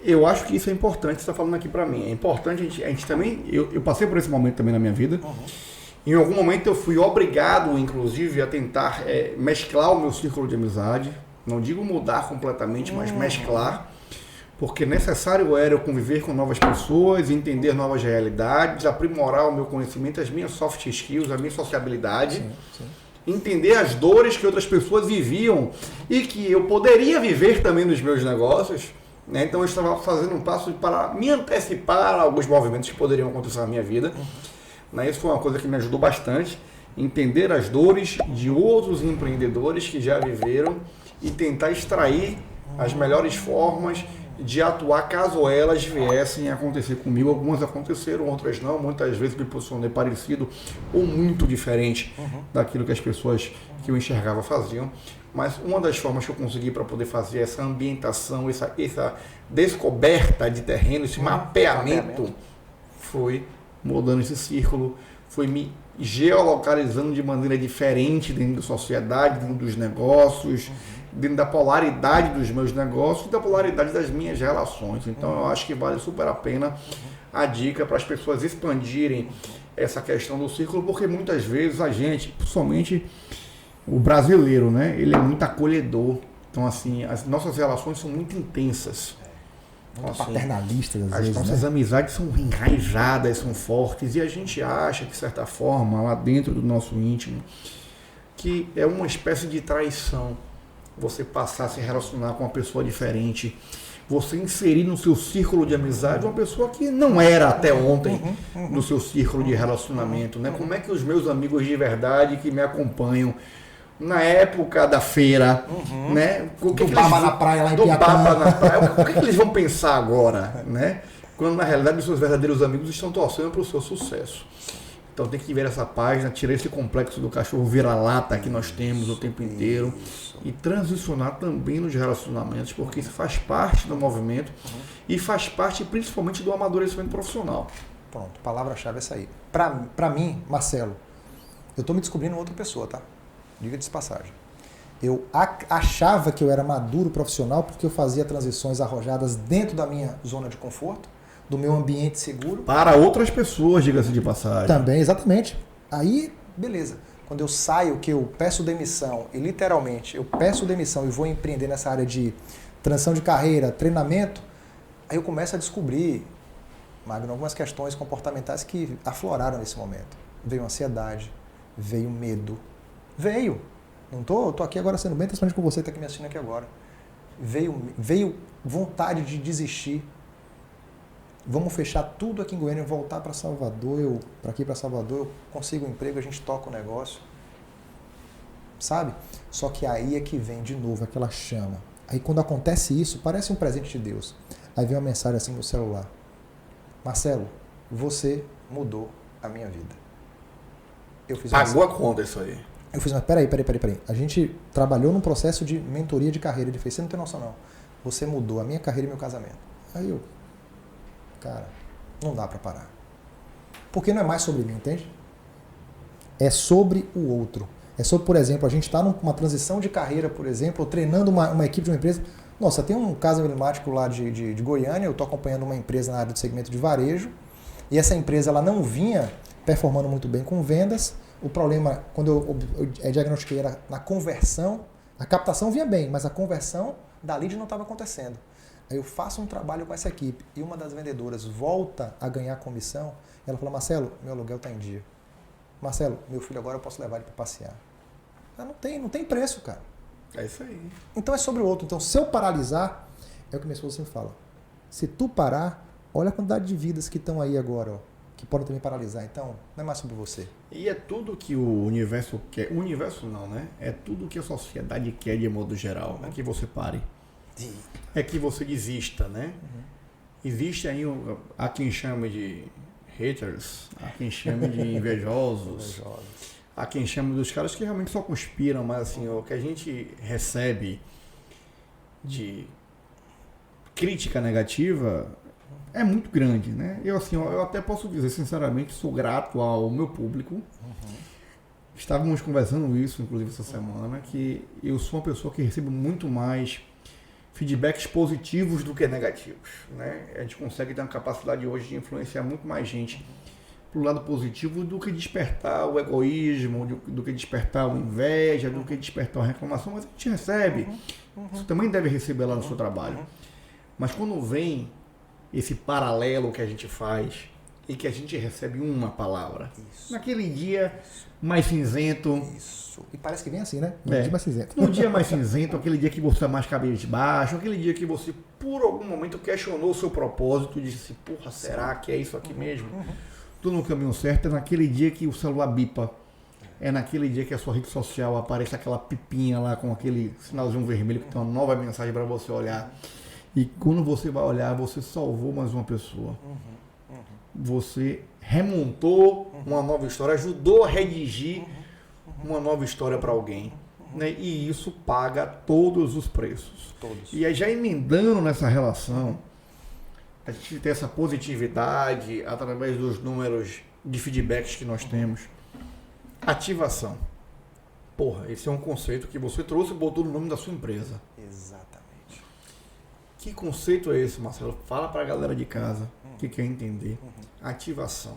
Eu acho que isso é importante, você está falando aqui para mim. É importante a gente também, eu passei por esse momento também na minha vida. Em algum momento eu fui obrigado, inclusive, a tentar mesclar o meu círculo de amizade. Não digo mudar completamente, mas mesclar. Porque necessário era eu conviver com novas pessoas, entender novas realidades, aprimorar o meu conhecimento, as minhas soft skills, a minha sociabilidade. Sim. Entender as dores que outras pessoas viviam e que eu poderia viver também nos meus negócios. Né? Então eu estava fazendo um passo para me antecipar a alguns movimentos que poderiam acontecer na minha vida. Né? Isso foi uma coisa que me ajudou bastante. Entender as dores de outros empreendedores que já viveram e tentar extrair as melhores formas de atuar caso elas viessem a acontecer comigo. Algumas aconteceram, outras não. Muitas vezes me posicionei parecido ou muito diferente daquilo que as pessoas que eu enxergava faziam. Mas uma das formas que eu consegui para poder fazer essa ambientação, essa descoberta de terreno, esse mapeamento, foi mudando esse círculo, foi me geolocalizando de maneira diferente dentro da sociedade, dentro dos negócios, dentro da polaridade dos meus negócios e da polaridade das minhas relações. Então eu acho que vale super a pena a dica para as pessoas expandirem essa questão do círculo, porque muitas vezes a gente, principalmente o brasileiro, né, ele é muito acolhedor. Então assim, as nossas relações são muito intensas. Muito paternalistas, às as vezes, nossas amizades são enraizadas, são fortes, e a gente acha que, de certa forma, lá dentro do nosso íntimo, que é uma espécie de traição você passar a se relacionar com uma pessoa diferente, você inserir no seu círculo de amizade uma pessoa que não era até ontem no seu círculo de relacionamento. Né? Como é que os meus amigos de verdade que me acompanham na época da feira, né? Do baba na praia lá em Piatã. O que eles vão pensar agora, né? Quando na realidade os seus verdadeiros amigos estão torcendo para o seu sucesso. Então tem que ver essa página, tirar esse complexo do cachorro vira-lata que nós temos o tempo inteiro e transicionar também nos relacionamentos, porque isso faz parte do movimento e faz parte principalmente do amadurecimento profissional. Pronto, palavra-chave é essa aí. Para mim, Marcelo, eu estou me descobrindo outra pessoa, tá? Diga de passagem. Eu achava que eu era maduro profissional porque eu fazia transições arrojadas dentro da minha zona de conforto, do meu ambiente seguro. Para outras pessoas, diga-se de passagem. Também, exatamente. Aí, beleza. Quando eu saio, que eu peço demissão, e literalmente eu peço demissão e vou empreender nessa área de transição de carreira, treinamento, aí eu começo a descobrir, Magno, algumas questões comportamentais que afloraram nesse momento. Veio ansiedade, veio medo. Veio. Não tô aqui agora sendo bem transparente com você, tá aqui me assistindo aqui agora. Veio vontade de desistir. Vamos fechar tudo aqui em Goiânia, voltar para Salvador, para Salvador, eu consigo um emprego, a gente toca o negócio. Sabe? Só que aí é que vem de novo aquela chama. Aí quando acontece isso, parece um presente de Deus. Aí vem uma mensagem assim no celular. Marcelo, você mudou a minha vida. Pagou a conta isso aí. Eu fiz, mas peraí. A gente trabalhou num processo de mentoria de carreira. Ele fez, você não tem noção não. Você mudou a minha carreira e meu casamento. Aí eu, cara, não dá pra parar. Porque não é mais sobre mim, entende? É sobre o outro. É sobre, por exemplo, a gente está numa transição de carreira, por exemplo, ou treinando uma equipe de uma empresa. Nossa, tem um caso emblemático lá de Goiânia, eu estou acompanhando uma empresa na área do segmento de varejo, e essa empresa ela não vinha performando muito bem com vendas. O problema, quando eu diagnostiquei, era na conversão. A captação vinha bem, mas a conversão da lead não estava acontecendo. Aí eu faço um trabalho com essa equipe e uma das vendedoras volta a ganhar comissão. E ela fala, Marcelo, meu aluguel está em dia. Marcelo, meu filho agora eu posso levar ele para passear. Não tem preço, cara. É isso aí. Então é sobre o outro. Então se eu paralisar, é o que minha esposa sempre fala. Se tu parar, olha a quantidade de vidas que estão aí agora, ó, que podem também paralisar. Então, não é mais sobre você. E é tudo que o universo quer. O universo não, né? É tudo que a sociedade quer de modo geral. É que você pare. É que você desista, né? Existe aí, há quem chame de haters, há quem chame de invejosos, há quem chame dos caras que realmente só conspiram, mas assim, o que a gente recebe de crítica negativa é muito grande, né? Eu até posso dizer, sinceramente, sou grato ao meu público. Estávamos conversando isso, inclusive, essa semana, que eu sou uma pessoa que recebo muito mais feedbacks positivos do que negativos, né? A gente consegue ter uma capacidade hoje de influenciar muito mais gente pro lado positivo do que despertar o egoísmo, do que despertar a inveja, do que despertar a reclamação, mas a gente recebe. Você também deve receber lá no seu trabalho. Mas quando vem esse paralelo que a gente faz e que a gente recebe uma palavra, naquele dia mais cinzento. E parece que vem assim, né? No dia mais cinzento. No dia mais cinzento, aquele dia que você está mais cabisbaixo, aquele dia que você, por algum momento, questionou o seu propósito e disse, porra, será que é isso aqui mesmo? Tudo no caminho certo, é naquele dia que o celular bipa. É naquele dia que a sua rede social aparece aquela pipinha lá com aquele sinalzinho vermelho que tem uma nova mensagem para você olhar. E quando você vai olhar, você salvou mais uma pessoa. Você remontou uma nova história, ajudou a redigir uma nova história para alguém. Né? E isso paga todos os preços. E aí, já emendando nessa relação, a gente tem essa positividade através dos números de feedbacks que nós temos. Ativação. Porra, esse é um conceito que você trouxe e botou no nome da sua empresa. Exatamente. Que conceito é esse, Marcelo? Fala para a galera de casa que quer entender. Ativação.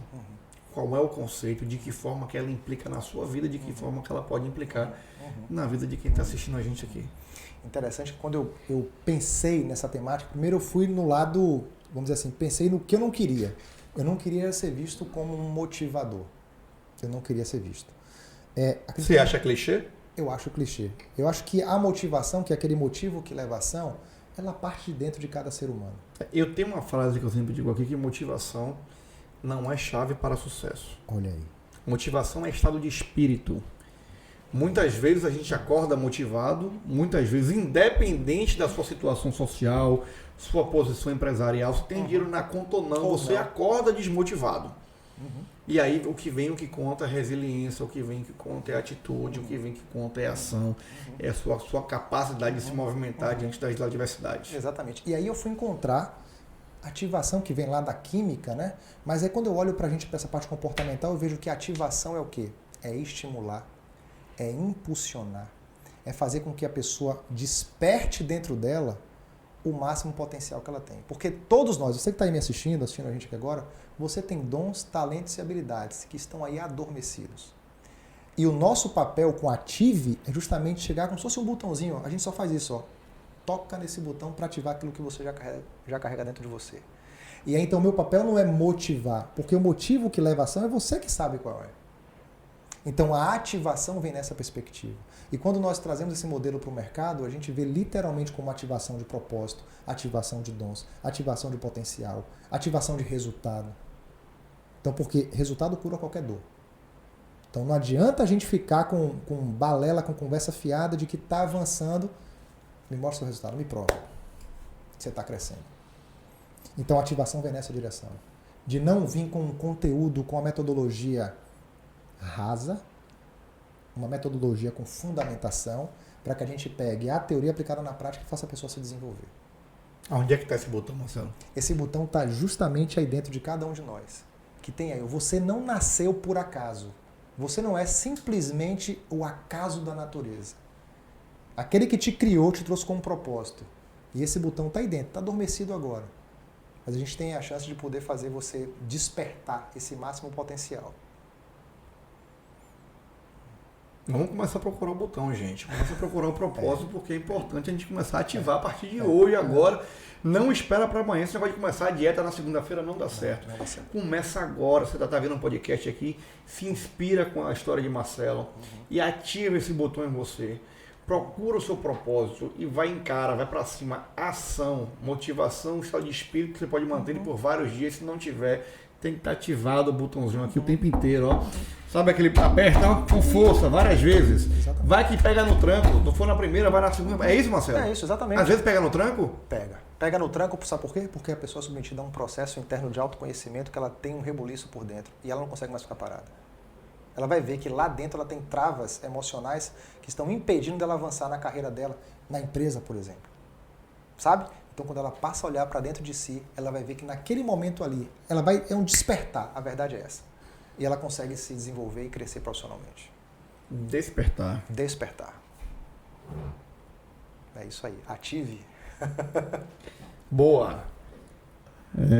Qual é o conceito, de que forma que ela implica na sua vida, de que forma que ela pode implicar na vida de quem está assistindo a gente aqui. Interessante que quando eu pensei nessa temática, primeiro eu fui no lado, vamos dizer assim, pensei no que eu não queria. Eu não queria ser visto como um motivador. Eu não queria ser visto. Você acha clichê? Eu acho clichê. Eu acho que a motivação, que é aquele motivo que leva a ação, ela parte de dentro de cada ser humano. Eu tenho uma frase que eu sempre digo aqui, que motivação não é chave para sucesso. Olha aí. Motivação é estado de espírito. Muitas vezes a gente acorda motivado, muitas vezes independente da sua situação social, sua posição empresarial, se tem dinheiro na conta ou não, você acorda desmotivado. E aí o que conta é resiliência, o que vem que conta é atitude, o que vem que conta é ação, é a sua capacidade de se movimentar diante das adversidades. Exatamente. E aí eu fui encontrar ativação, que vem lá da química, né? Mas aí quando eu olho pra gente, pra essa parte comportamental, eu vejo que ativação é o quê? É estimular, é impulsionar, é fazer com que a pessoa desperte dentro dela o máximo potencial que ela tem. Porque todos nós, você que está aí me assistindo a gente aqui agora, você tem dons, talentos e habilidades que estão aí adormecidos. E o nosso papel com a Ative é justamente chegar como se fosse um botãozinho, ó. A gente só faz isso, ó. Toca nesse botão para ativar aquilo que você já carrega dentro de você. E aí, então, o meu papel não é motivar, porque o motivo que leva a ação é você que sabe qual é. Então, a ativação vem nessa perspectiva. E quando nós trazemos esse modelo para o mercado, a gente vê literalmente como ativação de propósito, ativação de dons, ativação de potencial, ativação de resultado. Então, porque resultado cura qualquer dor. Então, não adianta a gente ficar com balela, com conversa fiada de que está avançando. Me mostra o resultado, me prova que você está crescendo. Então, a ativação vem nessa direção. De não vir com um conteúdo, com uma metodologia rasa, uma metodologia com fundamentação, para que a gente pegue a teoria aplicada na prática e faça a pessoa se desenvolver. Onde é que está esse botão, Marcelo? Esse botão está justamente aí dentro de cada um de nós. Que tem aí. Você não nasceu por acaso. Você não é simplesmente o acaso da natureza. Aquele que te criou te trouxe com um propósito. E esse botão está aí dentro, está adormecido agora. Mas a gente tem a chance de poder fazer você despertar esse máximo potencial. Vamos começar a procurar o botão, gente. Começa a procurar o propósito, porque é importante a gente começar a ativar a partir de hoje, agora. Não espera para amanhã, você vai começar a dieta na segunda-feira, não dá certo. Não dá certo. Começa agora, você está vendo um podcast aqui, se inspira com a história de Marcelo e ativa esse botão em você. Procura o seu propósito e vai encara, vai para cima. Ação, motivação, estado de espírito que você pode manter ele por vários dias. Se não tiver, tem que estar ativado o botãozinho aqui o tempo inteiro, ó. Sabe aquele aperta com força várias vezes. Exatamente. Vai que pega no tranco. Não for na primeira, vai na segunda. É isso, Marcelo? É isso, exatamente. Às vezes pega no tranco? Pega. Pega no tranco, sabe por quê? Porque a pessoa é submetida a um processo interno de autoconhecimento que ela tem um rebuliço por dentro e ela não consegue mais ficar parada. Ela vai ver que lá dentro ela tem travas emocionais que estão impedindo dela avançar na carreira dela, na empresa, por exemplo. Sabe? Então, quando ela passa a olhar para dentro de si, ela vai ver que naquele momento ali, é um despertar, a verdade é essa. E ela consegue se desenvolver e crescer profissionalmente. Despertar. Despertar. É isso aí. Ative. Boa.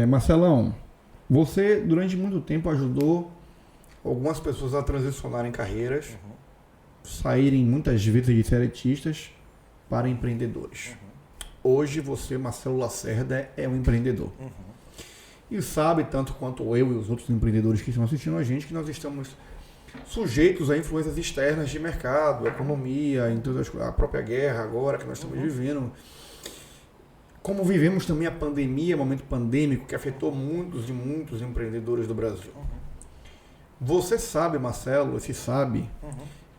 Marcelão, você durante muito tempo ajudou algumas pessoas a transicionarem carreiras, saírem muitas vezes de seretistas para empreendedores. Hoje você, Marcelo Lacerda, é um empreendedor. E sabe, tanto quanto eu e os outros empreendedores que estão assistindo a gente, que nós estamos sujeitos a influências externas de mercado, economia, então a própria guerra agora que nós estamos vivendo. Como vivemos também a pandemia, momento pandêmico, que afetou muitos e muitos empreendedores do Brasil. Você sabe, Marcelo, se sabe,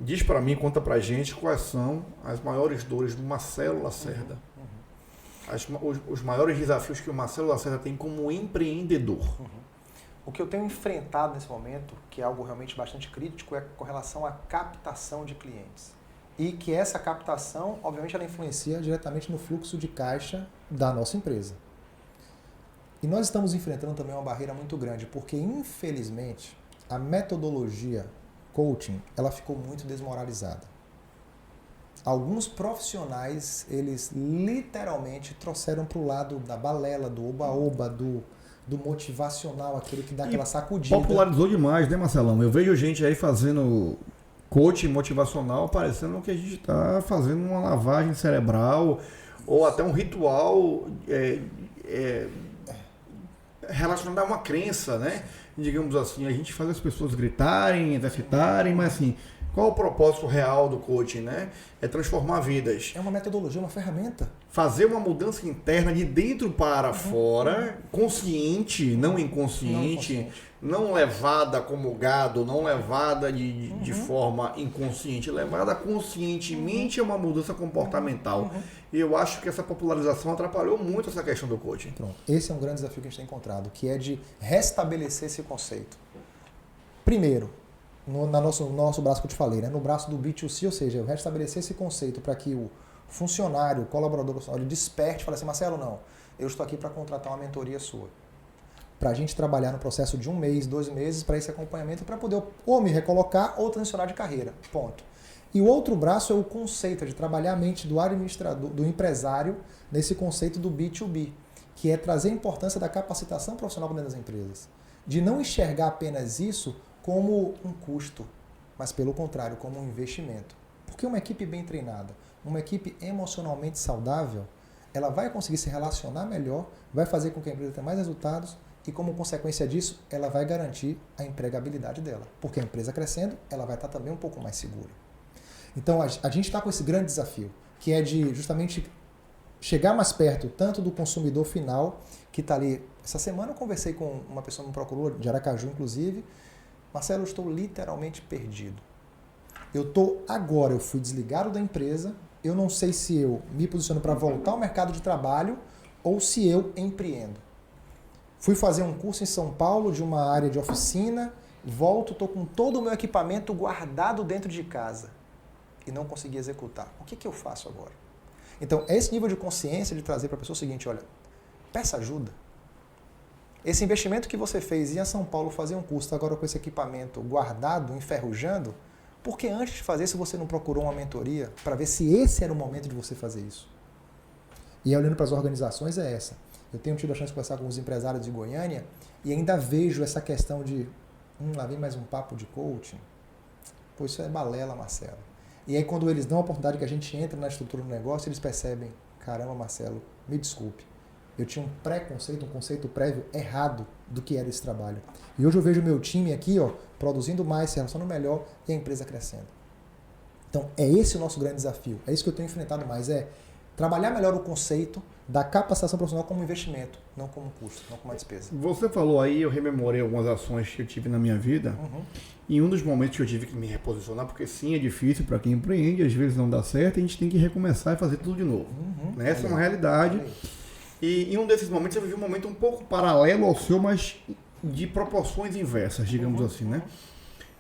diz para mim, conta pra gente quais são as maiores dores do Marcelo Lacerda. Os maiores desafios que o Marcelo Lacerda tem como empreendedor. O que eu tenho enfrentado nesse momento, que é algo realmente bastante crítico, é com relação à captação de clientes. E que essa captação, obviamente, ela influencia diretamente no fluxo de caixa da nossa empresa. E nós estamos enfrentando também uma barreira muito grande, porque, infelizmente, a metodologia coaching, ela ficou muito desmoralizada. Alguns profissionais, eles literalmente trouxeram para o lado da balela, do oba-oba, do motivacional, aquele que dá aquela sacudida. Popularizou demais, né, Marcelão? Eu vejo gente aí fazendo coaching motivacional, parecendo que a gente está fazendo uma lavagem cerebral ou até um ritual relacionado a uma crença, né? Digamos assim, a gente faz as pessoas gritarem, exercitarem, mas assim, qual o propósito real do coaching, né? É transformar vidas. É uma metodologia, uma ferramenta. Fazer uma mudança interna de dentro para fora, consciente, não inconsciente, não levada como gado, não levada de forma inconsciente, levada conscientemente a uma mudança comportamental. E eu acho que essa popularização atrapalhou muito essa questão do coaching. Pronto. Esse é um grande desafio que a gente tem encontrado, que é de restabelecer esse conceito. Primeiro, no nosso braço que eu te falei, né? No braço do B2C, ou seja, eu restabelecer esse conceito para que o funcionário, o colaborador profissional, ele desperte e fale assim, Marcelo, não, eu estou aqui para contratar uma mentoria sua. Para a gente trabalhar no processo de 1 mês, 2 meses, para esse acompanhamento, para poder ou me recolocar ou transicionar de carreira. Ponto. E o outro braço é o conceito, é de trabalhar a mente do administrador, do empresário, nesse conceito do B2B, que é trazer a importância da capacitação profissional dentro das empresas. De não enxergar apenas isso como um custo, mas pelo contrário, como um investimento. Porque uma equipe bem treinada, uma equipe emocionalmente saudável, ela vai conseguir se relacionar melhor, vai fazer com que a empresa tenha mais resultados e, como consequência disso, ela vai garantir a empregabilidade dela. Porque a empresa crescendo, ela vai estar também um pouco mais segura. Então, a gente está com esse grande desafio, que é de justamente chegar mais perto tanto do consumidor final, que está ali. Essa semana eu conversei com uma pessoa que me procurou, de Aracaju, inclusive. Marcelo, eu estou literalmente perdido. Eu fui desligado da empresa, eu não sei se eu me posiciono para voltar ao mercado de trabalho ou se eu empreendo. Fui fazer um curso em São Paulo de uma área de oficina, volto, estou com todo o meu equipamento guardado dentro de casa e não consegui executar. O que eu faço agora? Então, é esse nível de consciência de trazer para a pessoa o seguinte, olha, peça ajuda. Esse investimento que você fez em ir a São Paulo fazer um curso, agora com esse equipamento guardado, enferrujando, por que antes de fazer isso você não procurou uma mentoria para ver se esse era o momento de você fazer isso? E olhando para as organizações é essa. Eu tenho tido a chance de conversar com os empresários de Goiânia e ainda vejo essa questão de lá vem mais um papo de coaching. Pô, isso é balela, Marcelo. E aí quando eles dão a oportunidade que a gente entra na estrutura do negócio, eles percebem, caramba, Marcelo, me desculpe. Eu tinha um preconceito, um conceito prévio errado do que era esse trabalho. E hoje eu vejo o meu time aqui, ó, produzindo mais, se relacionando melhor e a empresa crescendo. Então, é esse o nosso grande desafio. É isso que eu tenho enfrentado mais, é trabalhar melhor o conceito da capacitação profissional como investimento, não como custo, não como uma despesa. Você falou aí, eu rememorei algumas ações que eu tive na minha vida. Em um dos momentos que eu tive que me reposicionar, porque sim, é difícil para quem empreende, às vezes não dá certo, a gente tem que recomeçar e fazer tudo de novo. Essa é uma realidade. E em um desses momentos eu vivi um momento um pouco paralelo ao seu, mas de proporções inversas, digamos assim, né?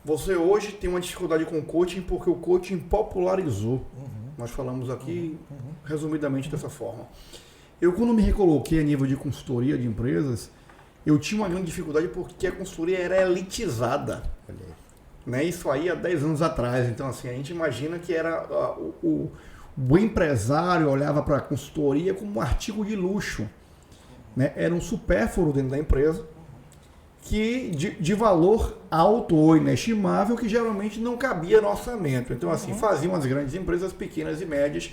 Você hoje tem uma dificuldade com o coaching porque o coaching popularizou. Nós falamos aqui resumidamente dessa forma. Eu, quando me recoloquei a nível de consultoria de empresas, eu tinha uma grande dificuldade porque a consultoria era elitizada. Né? Isso aí há 10 anos atrás. Então, assim, a gente imagina que era o empresário olhava para a consultoria como um artigo de luxo. Né? Era um supérfluo dentro da empresa que de valor alto ou inestimável que geralmente não cabia no orçamento. Então, assim, faziam as grandes empresas, pequenas e médias,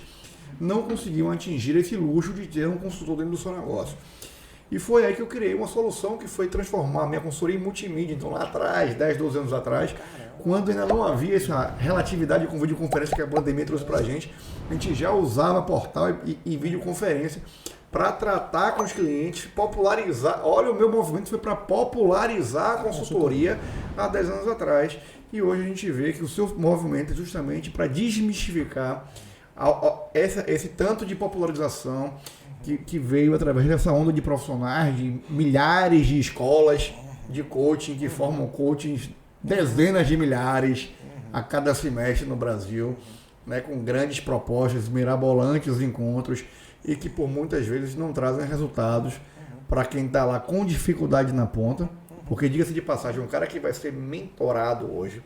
não conseguiam atingir esse luxo de ter um consultor dentro do seu negócio. E foi aí que eu criei uma solução que foi transformar a minha consultoria em multimídia. Então, lá atrás, 10, 12 anos atrás, quando ainda não havia essa relatividade com videoconferência que a pandemia trouxe para a gente já usava portal e videoconferência para tratar com os clientes, popularizar. Olha, o meu movimento foi para popularizar a consultoria há 10 anos atrás. E hoje a gente vê que o seu movimento é justamente para desmistificar esse tanto de popularização que veio através dessa onda de profissionais, de milhares de escolas de coaching que formam coachings, dezenas de milhares a cada semestre no Brasil, né, com grandes propostas, mirabolantes encontros e que por muitas vezes não trazem resultados para quem está lá com dificuldade na ponta, porque diga-se de passagem, um cara que vai ser mentorado hoje,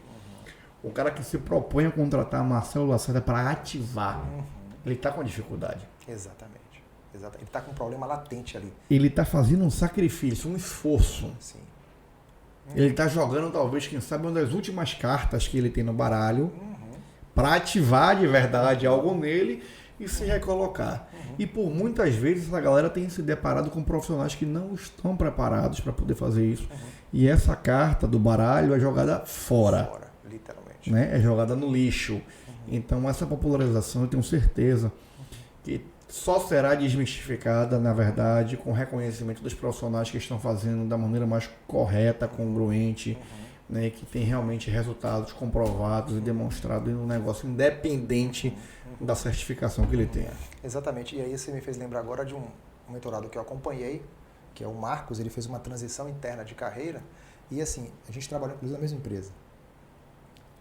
um cara que se propõe a contratar Marcelo Lacerda para ativar, ele está com dificuldade. Exatamente. Ele está com um problema latente ali. Ele está fazendo um sacrifício, um esforço. Sim. Ele está jogando, talvez, quem sabe, uma das últimas cartas que ele tem no baralho para ativar de verdade algo nele e se recolocar. E por muitas vezes essa galera tem se deparado com profissionais que não estão preparados para poder fazer isso. E essa carta do baralho é jogada fora. Literalmente. Né? É jogada no lixo. Então essa popularização eu tenho certeza que só será desmistificada, na verdade, com o reconhecimento dos profissionais que estão fazendo da maneira mais correta, congruente, né, que tem realmente resultados comprovados e demonstrados no negócio independente da certificação que ele tenha. Exatamente. E aí você me fez lembrar agora de um mentorado que eu acompanhei, que é o Marcos. Ele fez uma transição interna de carreira e assim, a gente trabalhou inclusive na mesma empresa.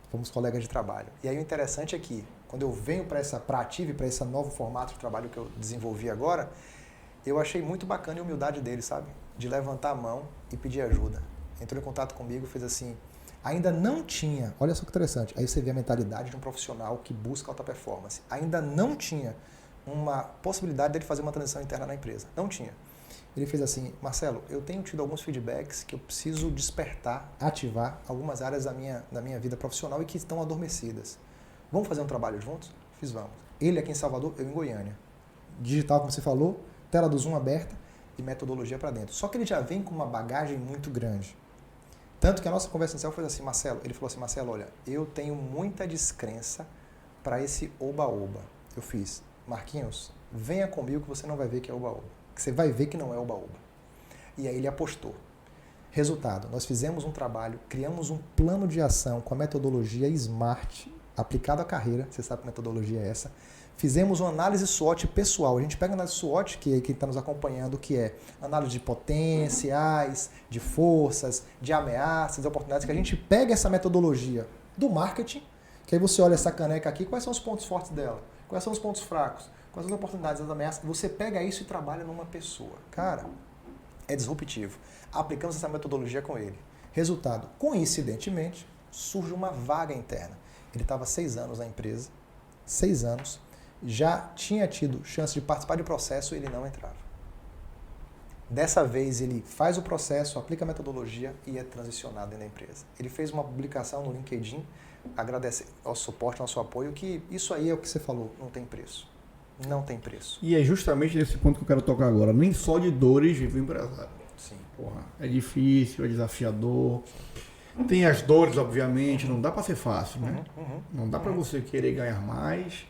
Fomos colegas de trabalho. E aí o interessante é que, quando eu venho para a Ative, para esse novo formato de trabalho que eu desenvolvi agora, eu achei muito bacana a humildade dele, sabe? De levantar a mão e pedir ajuda. Entrou em contato comigo, fez assim, Ainda não tinha, olha só que interessante, aí você vê a mentalidade de um profissional que busca alta performance. Ainda não tinha uma possibilidade dele fazer uma transição interna na empresa. Não tinha. Ele fez assim: Marcelo, eu tenho tido alguns feedbacks que eu preciso despertar, ativar algumas áreas da minha vida profissional e que estão adormecidas. Vamos fazer um trabalho juntos? Fiz, vamos. Ele aqui em Salvador, eu em Goiânia. Digital, como você falou, tela do Zoom aberta e metodologia para dentro. Só que ele já vem com uma bagagem muito grande. Tanto que a nossa conversa inicial foi assim: Marcelo, ele falou assim: Marcelo, olha, eu tenho muita descrença para esse oba-oba. Eu fiz: Marquinhos, venha comigo que você não vai ver que é oba-oba. Que você vai ver que não é oba-oba. E aí ele apostou. Resultado, nós fizemos um trabalho, criamos um plano de ação com a metodologia SMART, aplicado à carreira, você sabe que metodologia é essa. Fizemos uma análise SWOT pessoal. A gente pega a análise SWOT, que é quem está nos acompanhando, que é análise de potenciais, de forças, de ameaças, de oportunidades, que a gente pega essa metodologia do marketing, que aí você olha essa caneca aqui, quais são os pontos fortes dela, quais são os pontos fracos, quais são as oportunidades, as ameaças, você pega isso e trabalha numa pessoa. Cara, é disruptivo. Aplicamos essa metodologia com ele. Resultado, coincidentemente, surge uma vaga interna. Ele estava 6 anos na empresa, 6 anos, já tinha tido chance de participar de processo e ele não entrava. Dessa vez ele faz o processo, aplica a metodologia e é transicionado dentro da empresa. Ele fez uma publicação no LinkedIn, agradece ao suporte, ao nosso apoio, que isso aí é o que você falou, não tem preço. Não tem preço. E é justamente nesse ponto que eu quero tocar agora. Nem só de dores vive o empresário. Sim. Porra, é difícil, é desafiador. Tem as dores, obviamente, não dá para ser fácil, né? Não dá para você querer ganhar mais,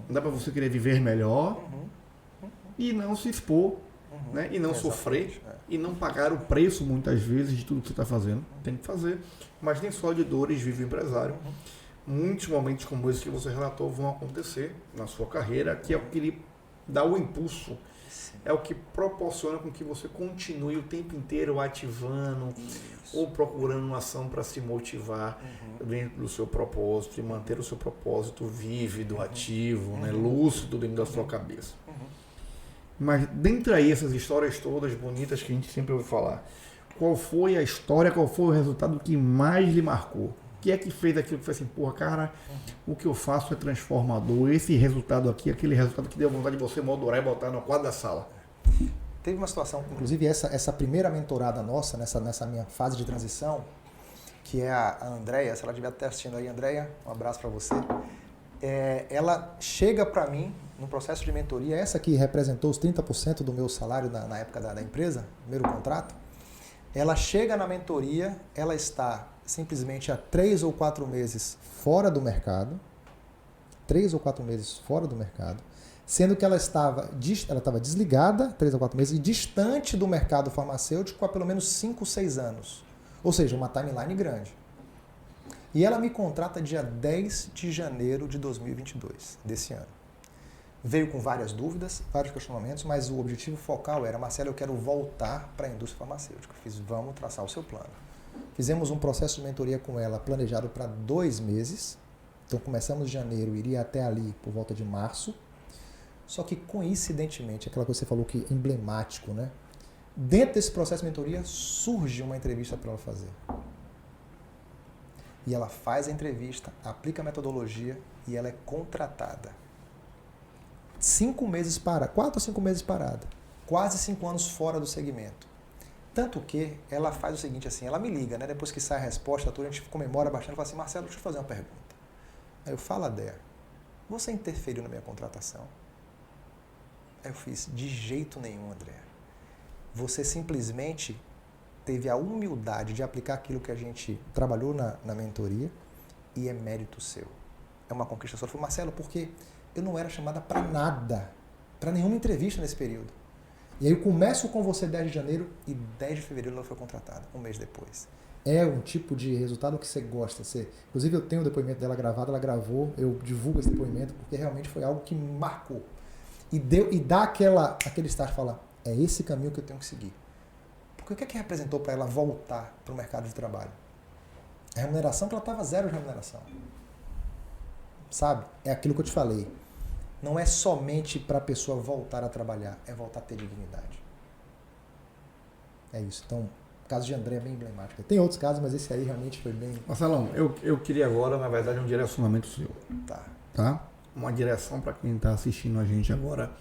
não dá para você querer viver melhor e não se expor, né? E não sofrer, e não pagar o preço, muitas vezes, de tudo que você está fazendo. Tem que fazer, mas nem só de dores vive o empresário. Muitos momentos como esse que você relatou vão acontecer na sua carreira, que é o que lhe dá o impulso. É o que proporciona com que você continue o tempo inteiro ativando ou procurando uma ação para se motivar dentro do seu propósito e manter o seu propósito vívido, ativo, né, lúcido dentro da sua cabeça. Mas dentre aí essas histórias todas bonitas que a gente sempre ouve falar, qual foi a história, qual foi o resultado que mais lhe marcou? O que é que fez aquilo que foi assim, porra, cara, o que eu faço é transformador, esse resultado aqui, aquele resultado que deu vontade de você moldurar e botar no quadro da sala? Teve uma situação, inclusive essa primeira mentorada nossa, nessa minha fase de transição, que é a Andréia, se ela estiver até assistindo aí, Andréia, um abraço para você. Ela chega para mim, no processo de mentoria, essa que representou os 30% do meu salário na época da empresa, primeiro contrato, ela chega na mentoria, ela está simplesmente há 3 ou 4 meses fora do mercado, 3 ou 4 meses fora do mercado, sendo que ela estava desligada, 3 ou 4 meses, e distante do mercado farmacêutico há pelo menos 5, 6 anos. Ou seja, uma timeline grande. E ela me contrata dia 10 de janeiro de 2022, desse ano. Veio com várias dúvidas, vários questionamentos, mas o objetivo focal era: Marcelo, eu quero voltar para a indústria farmacêutica. Fiz, vamos traçar o seu plano. Fizemos um processo de mentoria com ela planejado para 2 meses. Então começamos em janeiro, iria até ali por volta de março. Só que coincidentemente, aquela coisa que você falou que é emblemático, né? Dentro desse processo de mentoria surge uma entrevista para ela fazer. E ela faz a entrevista, aplica a metodologia e ela é contratada. 5 meses parada, 4 ou 5 meses parada. Quase 5 anos fora do segmento. Tanto que ela faz o seguinte assim, ela me liga, né? Depois que sai a resposta, a gente comemora bastante, fala assim: Marcelo, deixa eu fazer uma pergunta. Aí eu falo: Adéa, você interferiu na minha contratação? Aí eu fiz: de jeito nenhum, André. Você simplesmente teve a humildade de aplicar aquilo que a gente trabalhou na mentoria e é mérito seu. É uma conquista sua. Eu falei: Marcelo, porque eu não era chamada para nada, para nenhuma entrevista nesse período. E aí eu começo com você 10 de janeiro e 10 de fevereiro ela foi contratada, um mês depois. É um tipo de resultado que você gosta. Inclusive eu tenho o depoimento dela gravado, ela gravou, eu divulgo esse depoimento porque realmente foi algo que me marcou. E dá aquele start de falar: é esse caminho que eu tenho que seguir. Porque o que é que representou para ela voltar para o mercado de trabalho? A remuneração, que ela estava 0 de remuneração. Sabe? É aquilo que eu te falei. Não é somente para a pessoa voltar a trabalhar, é voltar a ter dignidade. É isso. Então, caso de André é bem emblemático. Tem outros casos, mas esse aí realmente foi bem... Marcelão, eu queria agora, na verdade, um direcionamento seu. Tá? Uma direção para quem está assistindo a gente agora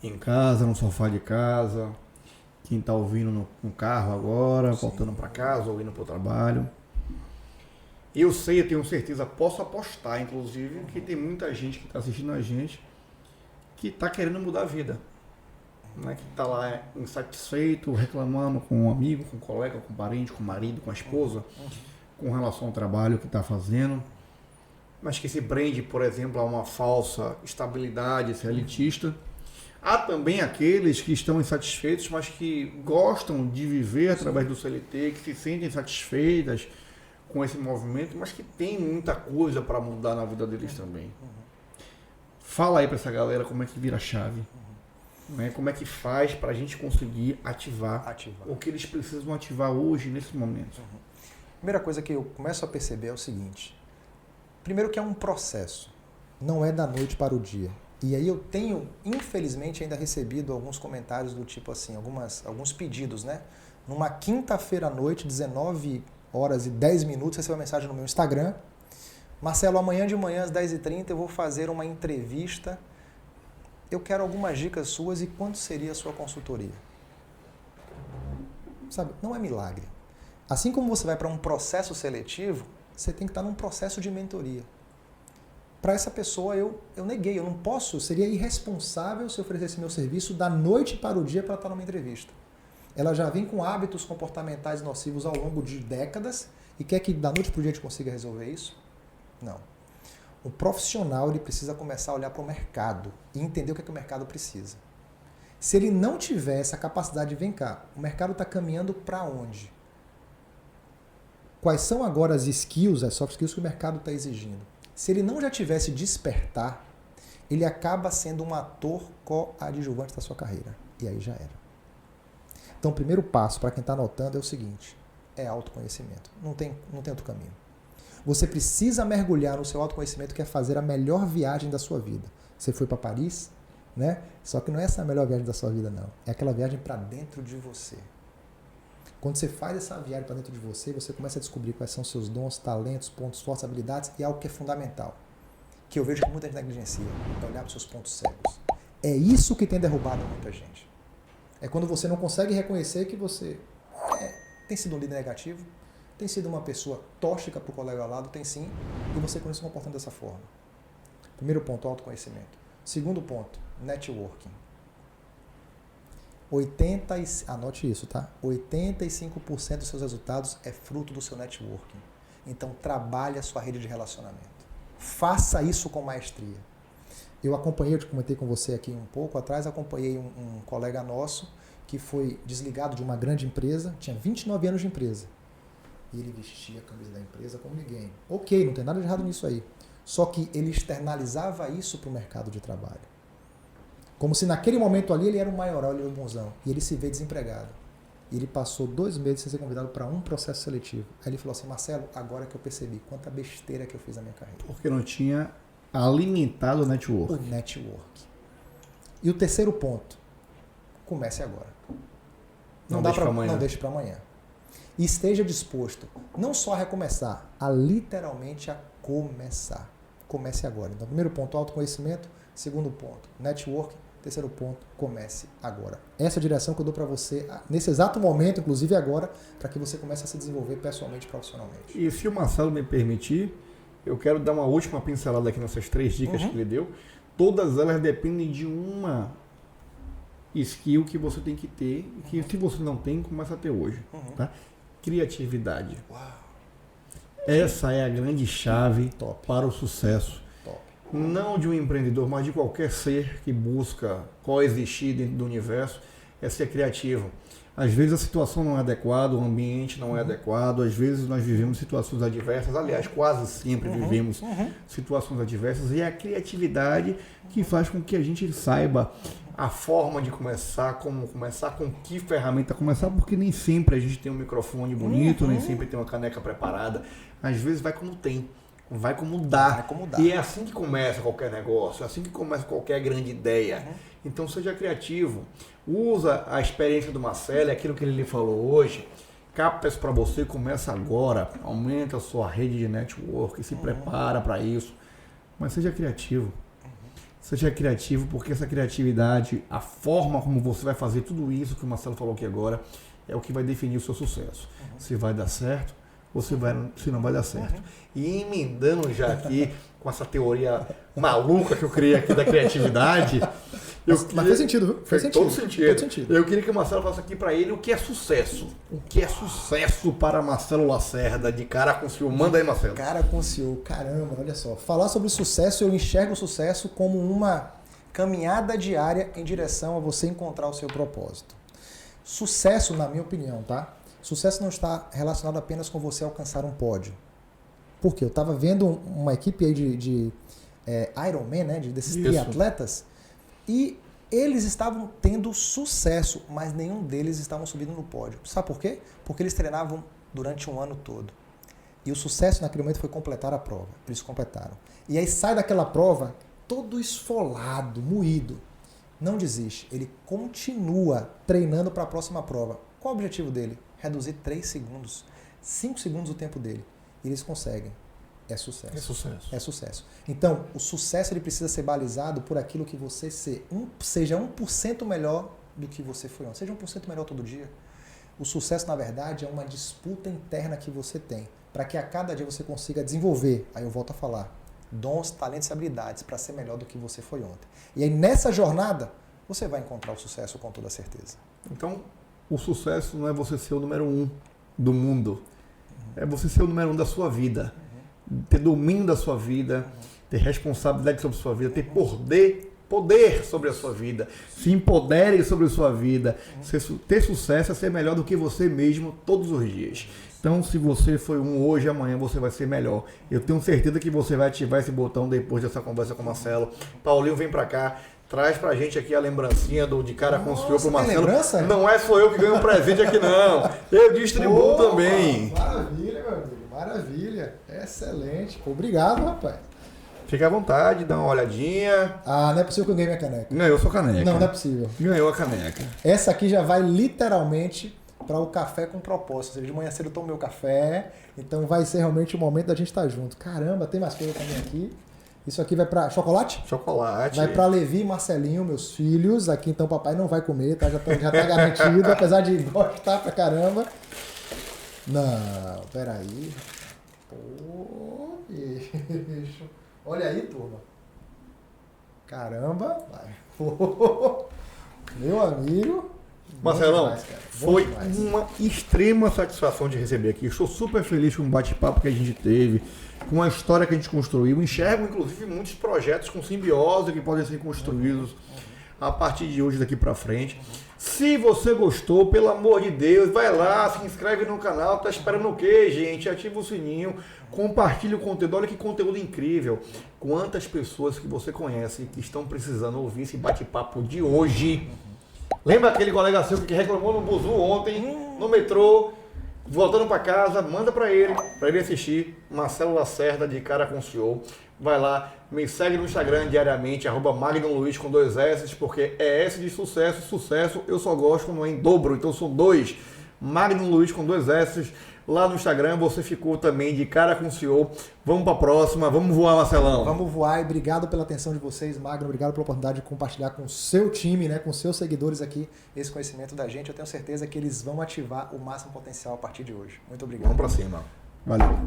em casa, no sofá de casa, quem está ouvindo no carro agora, voltando para casa, ou indo para o trabalho. Eu tenho certeza, posso apostar, inclusive, que tem muita gente que está assistindo a gente que está querendo mudar a vida. Né? Que está lá insatisfeito, reclamando com um amigo, com um colega, com um parente, com o marido, com a esposa, com relação ao trabalho que está fazendo, mas que se prende, por exemplo, a uma falsa estabilidade, ser elitista. Há também aqueles que estão insatisfeitos, mas que gostam de viver através do CLT, que se sentem satisfeitas com esse movimento, mas que tem muita coisa para mudar na vida deles também. Fala aí para essa galera como é que vira a chave. Né? Como é que faz para a gente conseguir ativar o que eles precisam ativar hoje, nesse momento. Primeira coisa que eu começo a perceber é o seguinte. Primeiro que é um processo. Não é da noite para o dia. E aí eu tenho, infelizmente, ainda recebido alguns comentários do tipo assim, alguns pedidos, né? Numa quinta-feira à noite, 19 horas e 10 minutos, recebo uma mensagem no meu Instagram. Marcelo, amanhã de manhã às 10h30 eu vou fazer uma entrevista. Eu quero algumas dicas suas e quanto seria a sua consultoria? Sabe, não é milagre. Assim como você vai para um processo seletivo, você tem que estar num processo de mentoria. Para essa pessoa eu neguei, eu não posso, seria irresponsável se eu oferecesse meu serviço da noite para o dia para estar numa entrevista. Ela já vem com hábitos comportamentais nocivos ao longo de décadas e quer que da noite para o dia a gente consiga resolver isso? Não. O profissional ele precisa começar a olhar para o mercado e entender o que é que o mercado precisa. Se ele não tiver essa capacidade de, vem cá, o mercado está caminhando para onde? Quais são agora as skills, as soft skills que o mercado está exigindo? Se ele não já tivesse despertar, ele acaba sendo um ator coadjuvante da sua carreira. E aí já era. Então o primeiro passo para quem está anotando é o seguinte, é autoconhecimento. Não tem outro caminho. Você precisa mergulhar no seu autoconhecimento, que é fazer a melhor viagem da sua vida. Você foi para Paris, né? Só que não é essa a melhor viagem da sua vida, não. É aquela viagem para dentro de você. Quando você faz essa viagem para dentro de você, você começa a descobrir quais são seus dons, talentos, pontos fortes, habilidades e algo que é fundamental, que eu vejo que muita gente negligencia, é olhar para os seus pontos cegos. É isso que tem derrubado muita gente. É quando você não consegue reconhecer que você tem sido um líder negativo, tem sido uma pessoa tóxica para o colega ao lado, tem sim, e você continua se comportando dessa forma. Primeiro ponto, autoconhecimento. Segundo ponto, networking. Anote isso, tá? 85% dos seus resultados é fruto do seu networking. Então, trabalhe a sua rede de relacionamento. Faça isso com maestria. Eu te comentei com você aqui um pouco atrás, acompanhei um colega nosso que foi desligado de uma grande empresa, tinha 29 anos de empresa. E ele vestia a camisa da empresa como ninguém. Ok, não tem nada de errado nisso aí. Só que ele externalizava isso para o mercado de trabalho. Como se naquele momento ali ele era o maioral, ele era o bonzão. E ele se vê desempregado. E ele passou 2 meses sem ser convidado para um processo seletivo. Aí ele falou assim, Marcelo, agora que eu percebi quanta besteira que eu fiz na minha carreira. Porque não tinha alimentado o network. O network. E o terceiro ponto, comece agora. Não deixe para amanhã. E esteja disposto não só a recomeçar, a literalmente a começar. Comece agora. Então, primeiro ponto, autoconhecimento. Segundo ponto, network. Terceiro ponto, comece agora. Essa é a direção que eu dou para você, nesse exato momento, inclusive agora, para que você comece a se desenvolver pessoalmente e profissionalmente. E se o Marcelo me permitir, eu quero dar uma última pincelada aqui nessas 3 dicas que ele deu. Todas elas dependem de uma skill que você tem que ter, e que se você não tem, começa a ter hoje. Tá? Criatividade. Uau. Essa é a grande chave para o sucesso. Não de um empreendedor, mas de qualquer ser que busca coexistir dentro do universo, é ser criativo. Às vezes a situação não é adequada, o ambiente não é adequado, às vezes nós vivemos situações adversas, aliás, quase sempre vivemos situações adversas, e é a criatividade que faz com que a gente saiba a forma de começar, como começar, com que ferramenta começar, porque nem sempre a gente tem um microfone bonito, nem sempre tem uma caneca preparada, às vezes vai como tem. Vai como dá. E é assim que começa qualquer negócio, é assim que começa qualquer grande ideia. Então seja criativo. Usa a experiência do Marcelo, aquilo que ele lhe falou hoje, capta isso para você, começa agora, aumenta a sua rede de network, se prepara para isso, mas seja criativo. Seja criativo, porque essa criatividade, a forma como você vai fazer tudo isso que o Marcelo falou aqui agora, é o que vai definir o seu sucesso. Se vai dar certo ou se não vai dar certo. E emendando já aqui com essa teoria maluca que eu criei aqui da criatividade... Mas fez sentido, viu? Fez todo sentido. Eu queria que o Marcelo faça aqui para ele o que é sucesso. O que é sucesso para Marcelo Lacerda, de Cara com CEO. Manda aí, Marcelo. Cara com CEO, caramba, olha só. Falar sobre sucesso, eu enxergo o sucesso como uma caminhada diária em direção a você encontrar o seu propósito. Sucesso, na minha opinião, tá? Sucesso não está relacionado apenas com você alcançar um pódio. Por quê? Eu estava vendo uma equipe aí de Ironman, né? Desses triatletas. E eles estavam tendo sucesso, mas nenhum deles estavam subindo no pódio. Sabe por quê? Porque eles treinavam durante um ano todo. E o sucesso naquele momento foi completar a prova. Eles completaram. E aí sai daquela prova todo esfolado, moído. Não desiste. Ele continua treinando para a próxima prova. Qual o objetivo dele? Reduzir 3 segundos, 5 segundos o tempo dele. E eles conseguem. É sucesso. É sucesso. É sucesso. Então, o sucesso ele precisa ser balizado por aquilo que você seja 1% melhor do que você foi ontem. Seja 1% melhor todo dia. O sucesso, na verdade, é uma disputa interna que você tem, para que a cada dia você consiga desenvolver, aí eu volto a falar, dons, talentos e habilidades para ser melhor do que você foi ontem. E aí, nessa jornada, você vai encontrar o sucesso com toda certeza. Então, o sucesso não é você ser o número 1 do mundo. É você ser o número 1 da sua vida. Ter domínio da sua vida, ter responsabilidade sobre a sua vida, ter poder sobre a sua vida, se empodere sobre a sua vida, ter sucesso é ser melhor do que você mesmo todos os dias. Então, se você foi um hoje, amanhã você vai ser melhor. Eu tenho certeza que você vai ativar esse botão depois dessa conversa com o Marcelo. Paulinho, vem pra cá. Traz pra gente aqui a lembrancinha de Cara com CEO pro Marcelo. Lembrança? Não é só eu que ganho um presente aqui, não. Eu distribuo também. Maravilha, meu amigo. Maravilha. Excelente. Obrigado, rapaz. Fique à vontade, dá uma olhadinha. Ah, não é possível que eu ganhei minha caneca. Ganhou sua caneca. Não é possível. Ganhou a caneca. Essa aqui já vai literalmente para o café com propósito. Ou seja, de manhã cedo eu tomo meu café. Então vai ser realmente o momento da gente estar junto. Caramba, tem mais coisa também aqui. Isso aqui vai para chocolate? Chocolate. Vai para Levi e Marcelinho, meus filhos. Aqui então papai não vai comer, tá? Já tá garantido, apesar de gostar pra caramba. Não, peraí. Pô, bicho. Olha aí, turma. Caramba. Vai. Pô, meu amigo. Marcelão, demais, foi demais. uma extrema satisfação de receber aqui. Estou super feliz com o bate-papo que a gente teve, com a história que a gente construiu. Enxergo, inclusive, muitos projetos com simbiose que podem ser construídos a partir de hoje, daqui para frente. Se você gostou, pelo amor de Deus, vai lá, se inscreve no canal. Tá esperando o quê, gente? Ativa o sininho, compartilha o conteúdo. Olha que conteúdo incrível. Quantas pessoas que você conhece que estão precisando ouvir esse bate-papo de hoje? Lembra aquele colega seu que reclamou no buzu ontem, no metrô, voltando para casa? Manda para ele assistir. Marcelo Lacerda, de Cara com CEO. Vai lá, me segue no Instagram diariamente, @MagnumLuiz com 2 S, porque é S de sucesso. Sucesso eu só gosto quando é em dobro, então são 2. Magnum Luiz com 2 S. Lá no Instagram você ficou também de Cara com CEO. Vamos para a próxima, vamos voar, Marcelão. Vamos voar e obrigado pela atenção de vocês, Magno. Obrigado pela oportunidade de compartilhar com o seu time, né, com seus seguidores aqui, esse conhecimento da gente. Eu tenho certeza que eles vão ativar o máximo potencial a partir de hoje. Muito obrigado. Vamos para cima. Valeu. Valeu.